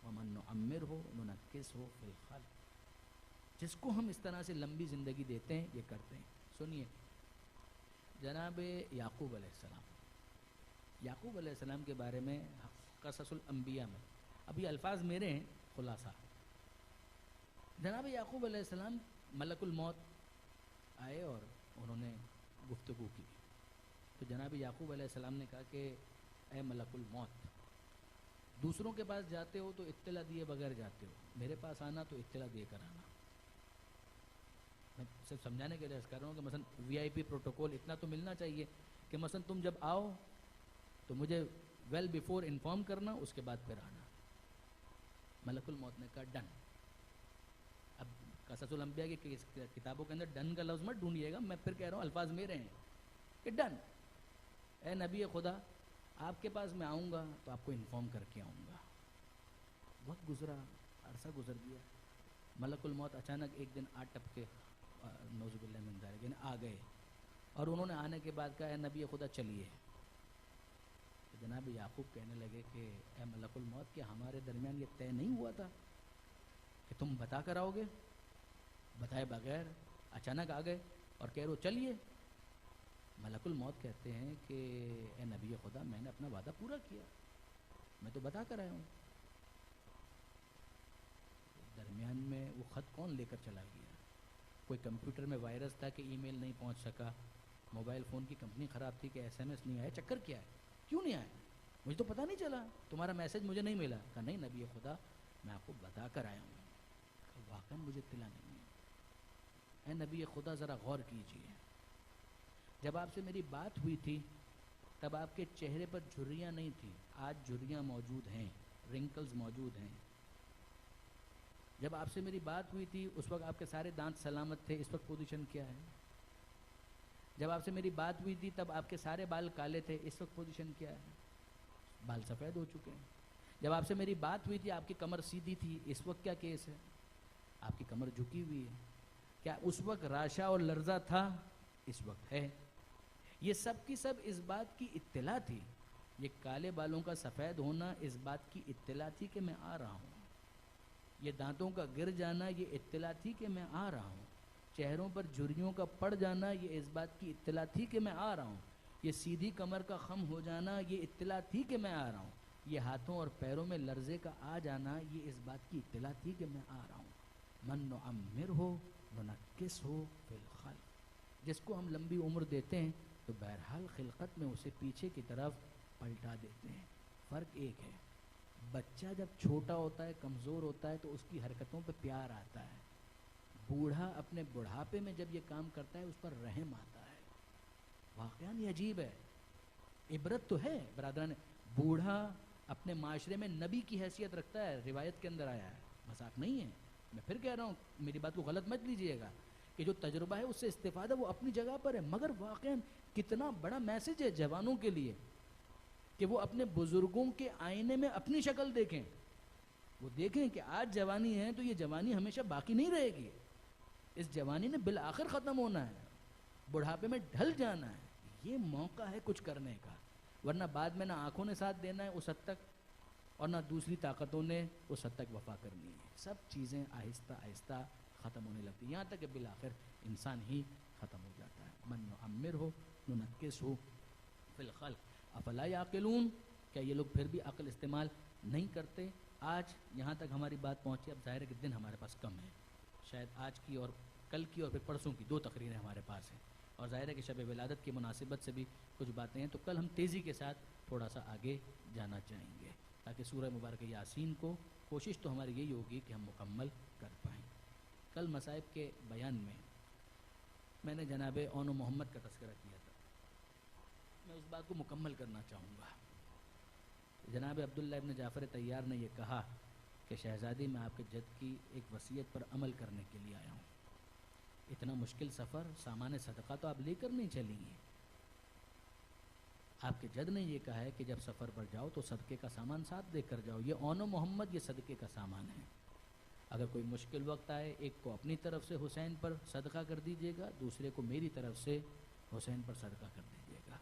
A: وَمَن نُعَمِّرْهُ نُنَكِّسْهُ فِي الْخَلْقِ، جس کو ہم اس طرح سے لمبی زندگی دیتے ہیں یہ کرتے ہیں۔ سنیے جناب یعقوب علیہ السلام، یعقوب علیہ السلام کے بارے میں قصص الانبیاء میں، ابھی الفاظ میرے ہیں، خلاصہ۔ جناب یعقوب علیہ السلام ملک الموت آئے اور انہوں نے گفتگو کی، تو جناب یعقوب علیہ السلام نے کہا کہ اے ملک الموت، دوسروں کے پاس جاتے ہو تو اطلاع دیے بغیر جاتے ہو، میرے پاس آنا تو اطلاع دے کر آنا۔ میں صرف سمجھانے کے لیے عرض کر رہا ہوں کہ مثلا وی آئی پی پروٹوکول اتنا تو ملنا چاہیے کہ مثلا تم جب آؤ تو مجھے ویل بیفور انفارم کرنا، اس کے بعد پھر آنا۔ ملک الموت نے کہا ڈن۔ اب قصص الانبیاء کی کتابوں کے اندر ڈن کا لفظ مت ڈھونڈیے گا، میں پھر کہہ رہا ہوں، الفاظ میرے ہیں کہ ڈن، اے نبی خدا آپ کے پاس میں آؤں گا تو آپ کو انفارم کر کے آؤں گا۔ وقت گزرا، عرصہ گزر گیا، ملک الموت اچانک ایک دن آ ٹپکے، نعوذ باللہ من ذالک، یعنی آ گئے، اور انہوں نے آنے کے بعد کہا اے نبی خدا چلیے۔ جناب یعقوب کہنے لگے کہ اے ملک الموت، کہ ہمارے درمیان یہ طے نہیں ہوا تھا کہ تم بتا کر آؤ گے؟ بتائے بغیر اچانک آ گئے اور کہہ رہے ہو چلیے۔ ملک الموت کہتے ہیں کہ اے نبی خدا میں نے اپنا وعدہ پورا کیا، میں تو بتا کر آیا ہوں. درمیان میں وہ خط کون لے کر چلا گیا؟ کوئی کمپیوٹر میں وائرس تھا کہ ای میل نہیں پہنچ سکا، موبائل فون کی کمپنی خراب تھی کہ ایس ایم ایس نہیں آیا، چکر کیا ہے؟ کیوں نہیں آیا؟ مجھے تو پتہ نہیں چلا، تمہارا میسج مجھے نہیں ملا. کہا نہیں نبی خدا میں آپ کو بتا کر آیا ہوں. کہا واقعاً مجھے اطلاع نہیں ہے. اے نبی خدا ذرا غور کیجیے، جب آپ سے میری بات ہوئی تھی تب آپ کے چہرے پر جھریاں نہیں تھیں، آج جھریاں موجود ہیں، رنکلز موجود ہیں. جب آپ سے میری بات ہوئی تھی اس وقت آپ کے سارے دانت سلامت تھے، اس وقت پوزیشن کیا ہے؟ جب آپ سے میری بات ہوئی تھی تب آپ کے سارے بال کالے تھے، اس وقت پوزیشن کیا ہے؟ بال سفید ہو چکے ہیں. جب آپ سے میری بات ہوئی تھی آپ کی کمر سیدھی تھی، اس وقت کیا کیس ہے؟ آپ کی کمر جھکی ہوئی ہے. کیا اس وقت راشا اور لرزہ تھا؟ اس وقت ہے. یہ سب کی سب اس بات کی اطلاع تھی، یہ کالے بالوں کا سفید ہونا اس بات کی اطلاع تھی کہ میں آ رہا ہوں. یہ دانتوں کا گر جانا یہ اطلاع تھی کہ میں آ رہا ہوں. چہروں پر جھریوں کا پڑ جانا یہ اس بات کی اطلاع تھی کہ میں آ رہا ہوں. یہ سیدھی کمر کا خم ہو جانا یہ اطلاع تھی کہ میں آ رہا ہوں. یہ ہاتھوں اور پیروں میں لرزے کا آ جانا یہ اس بات کی اطلاع تھی کہ میں آ رہا ہوں. من نعمر ہو ننکس ہو فی الخلق، جس کو ہم لمبی عمر دیتے ہیں تو بہرحال خلقت میں اسے پیچھے کی طرف پلٹا دیتے ہیں. فرق ایک ہے، بچہ جب چھوٹا ہوتا ہے کمزور ہوتا ہے تو اس کی حرکتوں پہ پیار آتا ہے، بوڑھا اپنے بڑھاپے میں جب یہ کام کرتا ہے اس پر رحم آتا ہے. واقعاً یہ عجیب ہے. عبرت تو ہے برادران، بوڑھا اپنے معاشرے میں نبی کی حیثیت رکھتا ہے، روایت کے اندر آیا ہے، مذاق نہیں ہے. میں پھر کہہ رہا ہوں، میری بات کو غلط مت لیجئے گا، کہ جو تجربہ ہے اس سے استفادہ وہ اپنی جگہ پر ہے، مگر واقعاً کتنا بڑا میسج ہے جوانوں کے لیے کہ وہ اپنے بزرگوں کے آئینے میں اپنی شکل دیکھیں. وہ دیکھیں کہ آج جوانی ہے تو یہ جوانی ہمیشہ باقی نہیں رہے گی، اس جوانی نے بالآخر ختم ہونا ہے، بڑھاپے میں ڈھل جانا ہے. یہ موقع ہے کچھ کرنے کا، ورنہ بعد میں نہ آنکھوں نے ساتھ دینا ہے اس حد تک اور نہ دوسری طاقتوں نے اس حد تک وفا کرنی ہے. سب چیزیں آہستہ آہستہ ختم ہونے لگتی ہیں، یہاں تک کہ بالآخر انسان ہی ختم ہو جاتا ہے. من نعمر ہو ننکس ہو فی الخلق افلا یعقلون، کیا یہ لوگ پھر بھی عقل استعمال نہیں کرتے؟ آج یہاں تک ہماری بات پہنچی. اب ظاہر ہے کہ دن ہمارے پاس کم ہے، شاید آج کی اور کل کی اور پھر پرسوں کی 2 تقریریں ہمارے پاس ہیں، اور ظاہر ہے کہ شب ولادت کی مناسبت سے بھی کچھ باتیں ہیں، تو کل ہم تیزی کے ساتھ تھوڑا سا آگے جانا چاہیں گے تاکہ سورہ مبارکہ یاسین کو کوشش تو ہماری یہی ہوگی کہ ہم مکمل کر پائیں. کل مصائب کے بیان میں نے جناب اون و محمد کا تذکرہ کیا تھا، میں اس بات کو مکمل کرنا چاہوں گا. جناب عبداللہ ابن جعفر طیار نے یہ کہا کہ شہزادی میں آپ کے جد کی ایک وصیت پر عمل کرنے کے لیے آیا ہوں. اتنا مشکل سفر، سامان صدقہ تو آپ لے کر نہیں چلیں گے. آپ کے جد نے یہ کہا ہے کہ جب سفر پر جاؤ تو صدقے کا سامان ساتھ لے کر جاؤ. یہ اون و محمد یہ صدقے کا سامان ہے. اگر کوئی مشکل وقت آئے، ایک کو اپنی طرف سے حسین پر صدقہ کر دیجیے گا، دوسرے کو میری طرف سے حسین پر صدقہ کر دیجیے گا.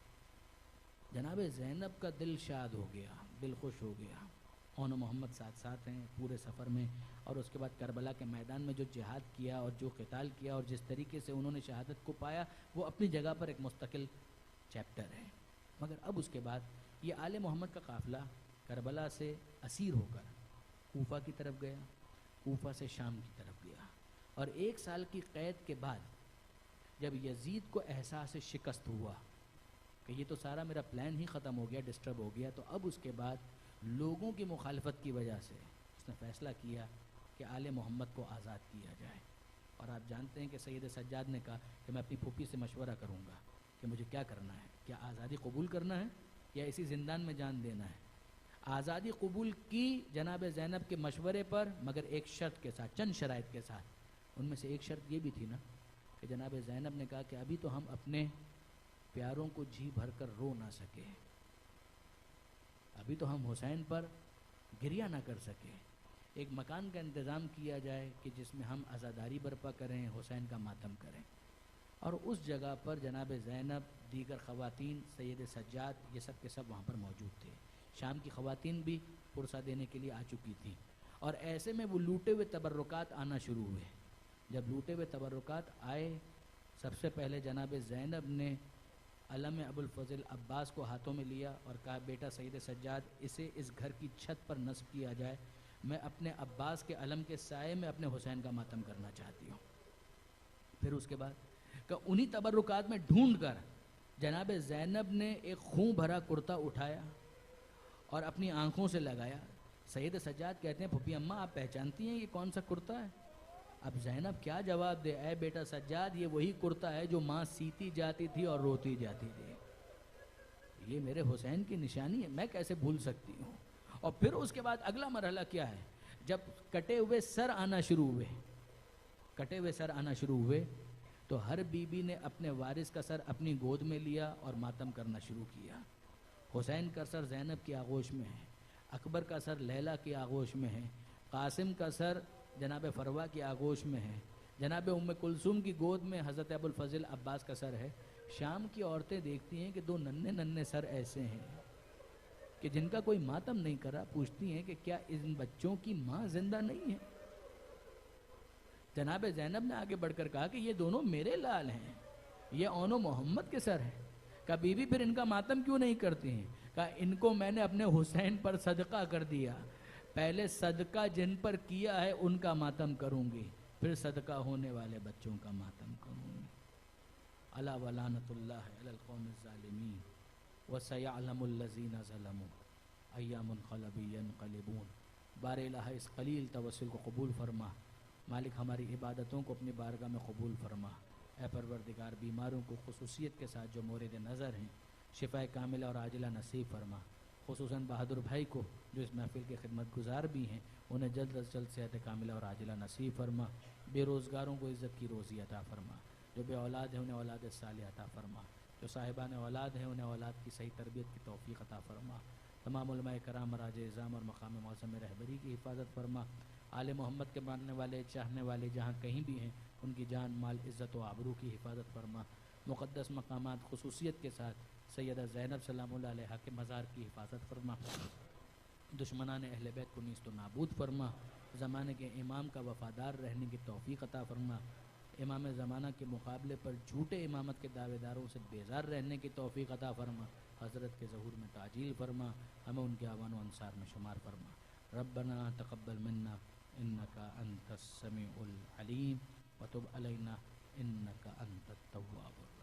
A: جناب زینب کا دل شاد ہو گیا، دل خوش ہو گیا. اون و محمد ساتھ ساتھ ہیں پورے سفر میں، اور اس کے بعد کربلا کے میدان میں جو جہاد کیا اور جو قتال کیا اور جس طریقے سے انہوں نے شہادت کو پایا وہ اپنی جگہ پر ایک مستقل چیپٹر ہے. مگر اب اس کے بعد یہ آل محمد کا قافلہ کربلا سے اسیر ہو کر کوفہ کی طرف گیا، کوفہ سے شام کی طرف گیا، اور 1 سال کی قید کے بعد جب یزید کو احساس شکست ہوا کہ یہ تو سارا میرا پلان ہی ختم ہو گیا، ڈسٹرب ہو گیا، تو اب اس کے بعد لوگوں کی مخالفت کی وجہ سے اس نے فیصلہ کیا کہ آل محمد کو آزاد کیا جائے. اور آپ جانتے ہیں کہ سید سجاد نے کہا کہ میں اپنی پھوپھی سے مشورہ کروں گا کہ مجھے کیا کرنا ہے، کیا آزادی قبول کرنا ہے یا اسی زندان میں جان دینا ہے. آزادی قبول کی جناب زینب کے مشورے پر، مگر ایک شرط کے ساتھ، چند شرائط کے ساتھ. ان میں سے ایک شرط یہ بھی تھی نا کہ جناب زینب نے کہا کہ ابھی تو ہم اپنے پیاروں کو جی بھر کر رو نہ سکے، ابھی تو ہم حسین پر گریہ نہ کر سکے، ایک مکان کا انتظام کیا جائے کہ جس میں ہم عزاداری برپا کریں، حسین کا ماتم کریں. اور اس جگہ پر جناب زینب، دیگر خواتین، سید سجاد، یہ سب کے سب وہاں پر موجود تھے. شام کی خواتین بھی پرسہ دینے کے لیے آ چکی تھیں، اور ایسے میں وہ لوٹے ہوئے تبرکات آنا شروع ہوئے. جب لوٹے ہوئے تبرکات آئے، سب سے پہلے جناب زینب نے علم ابو الفضل عباس کو ہاتھوں میں لیا اور کہا بیٹا سید سجاد اسے اس گھر کی چھت پر نصب کیا جائے، میں اپنے عباس کے علم کے سائے میں اپنے حسین کا ماتم کرنا چاہتی ہوں۔ پھر اس کے بعد کہ انہی تبرکات میں ڈھونڈ کر جناب زینب نے ایک خون بھرا کرتا اٹھایا اور اپنی آنکھوں سے لگایا۔ سید سجاد کہتے ہیں پھوپھی اماں آپ پہچانتی ہیں یہ کون سا کرتا ہے؟ اب زینب کیا جواب دے، اے بیٹا سجاد یہ وہی کرتا ہے جو ماں سیتی جاتی تھی اور روتی جاتی تھی، یہ میرے حسین کی نشانی ہے، میں کیسے بھول سکتی ہوں۔ اور پھر اس کے بعد اگلا مرحلہ کیا ہے، جب کٹے ہوئے سر آنا شروع ہوئے، کٹے ہوئے سر آنا شروع ہوئے تو ہر بی بی نے اپنے وارث کا سر اپنی گود میں لیا اور ماتم کرنا شروع کیا۔ حسین کا سر زینب کی آغوش میں ہے، اکبر کا سر لیلا کی آغوش میں ہے، قاسم کا سر جناب فروا کی آغوش میں ہے، جناب ام کلثوم کی گود میں حضرت ابو الفضل عباس کا سر ہے۔ شام کی عورتیں دیکھتی ہیں کہ دو ننھے ننھے سر ایسے ہیں کہ جن کا کوئی ماتم نہیں کرا، پوچھتی ہیں کہ کیا ان بچوں کی ماں زندہ نہیں ہے؟ جناب زینب نے آگے بڑھ کر کہا کہ یہ دونوں میرے لال ہیں، یہ اون و محمد کے سر ہیں۔ کہا بی بی پھر ان کا ماتم کیوں نہیں کرتی ہیں؟ کہا ان کو میں نے اپنے حسین پر صدقہ کر دیا، پہلے صدقہ جن پر کیا ہے ان کا ماتم کروں گی، پھر صدقہ ہونے والے بچوں کا ماتم کروں گی۔ الا ولعنۃ اللہ علی القوم الظالمین وسیعلم الذین ظلموا ایام منقلب ینقلبون۔ بار الہ اس قلیل توسل کو قبول فرما، مالک ہماری عبادتوں کو اپنی بارگاہ میں قبول فرما۔ اے پروردگار بیماروں کو خصوصیت کے ساتھ جو مورد نظر ہیں شفا کاملہ اور عاجلہ نصیب فرما، خصوصاً بہادر بھائی کو جو اس محفل کے خدمت گزار بھی ہیں انہیں جلد از جلد صحت کاملہ اور عاجلہ نصیب فرما، بے روزگاروں کو عزت کی روزی عطا فرما، جو بے اولاد ہیں انہیں اولاد صالح عطا فرما، جو صاحبان اولاد ہیں انہیں اولاد کی صحیح تربیت کی توفیق عطا فرما، تمام علماء کرام راج اعظام اور مقام معظم رہبری کی حفاظت فرما، آل محمد کے ماننے والے چاہنے والے جہاں کہیں بھی ہیں ان کی جان مال عزت و آبرو کی حفاظت فرما، مقدس مقامات خصوصیت کے ساتھ سیدہ زینب سلام اللہ علیہا کے مزار کی حفاظت فرما، دشمنان اہل بیت کو نیست و نابود فرما، زمانے کے امام کا وفادار رہنے کی توفیق عطا فرما، امام زمانہ کے مقابلے پر جھوٹے امامت کے دعوے داروں سے بیزار رہنے کی توفیق عطا فرما، حضرت کے ظہور میں تعجیل فرما، ہمیں ان کے اعوان و انصار میں شمار فرما۔ ربنا تقبل منا انکا انت السمیع العلیم وتب علینا انکا انت التواب الرحیم۔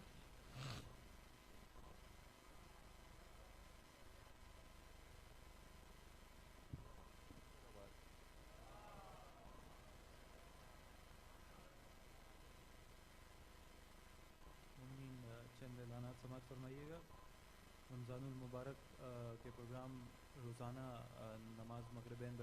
B: چند اعلانات سماعت فرمائیے گا۔ رمضان المبارک کے پروگرام روزانہ نماز مغربین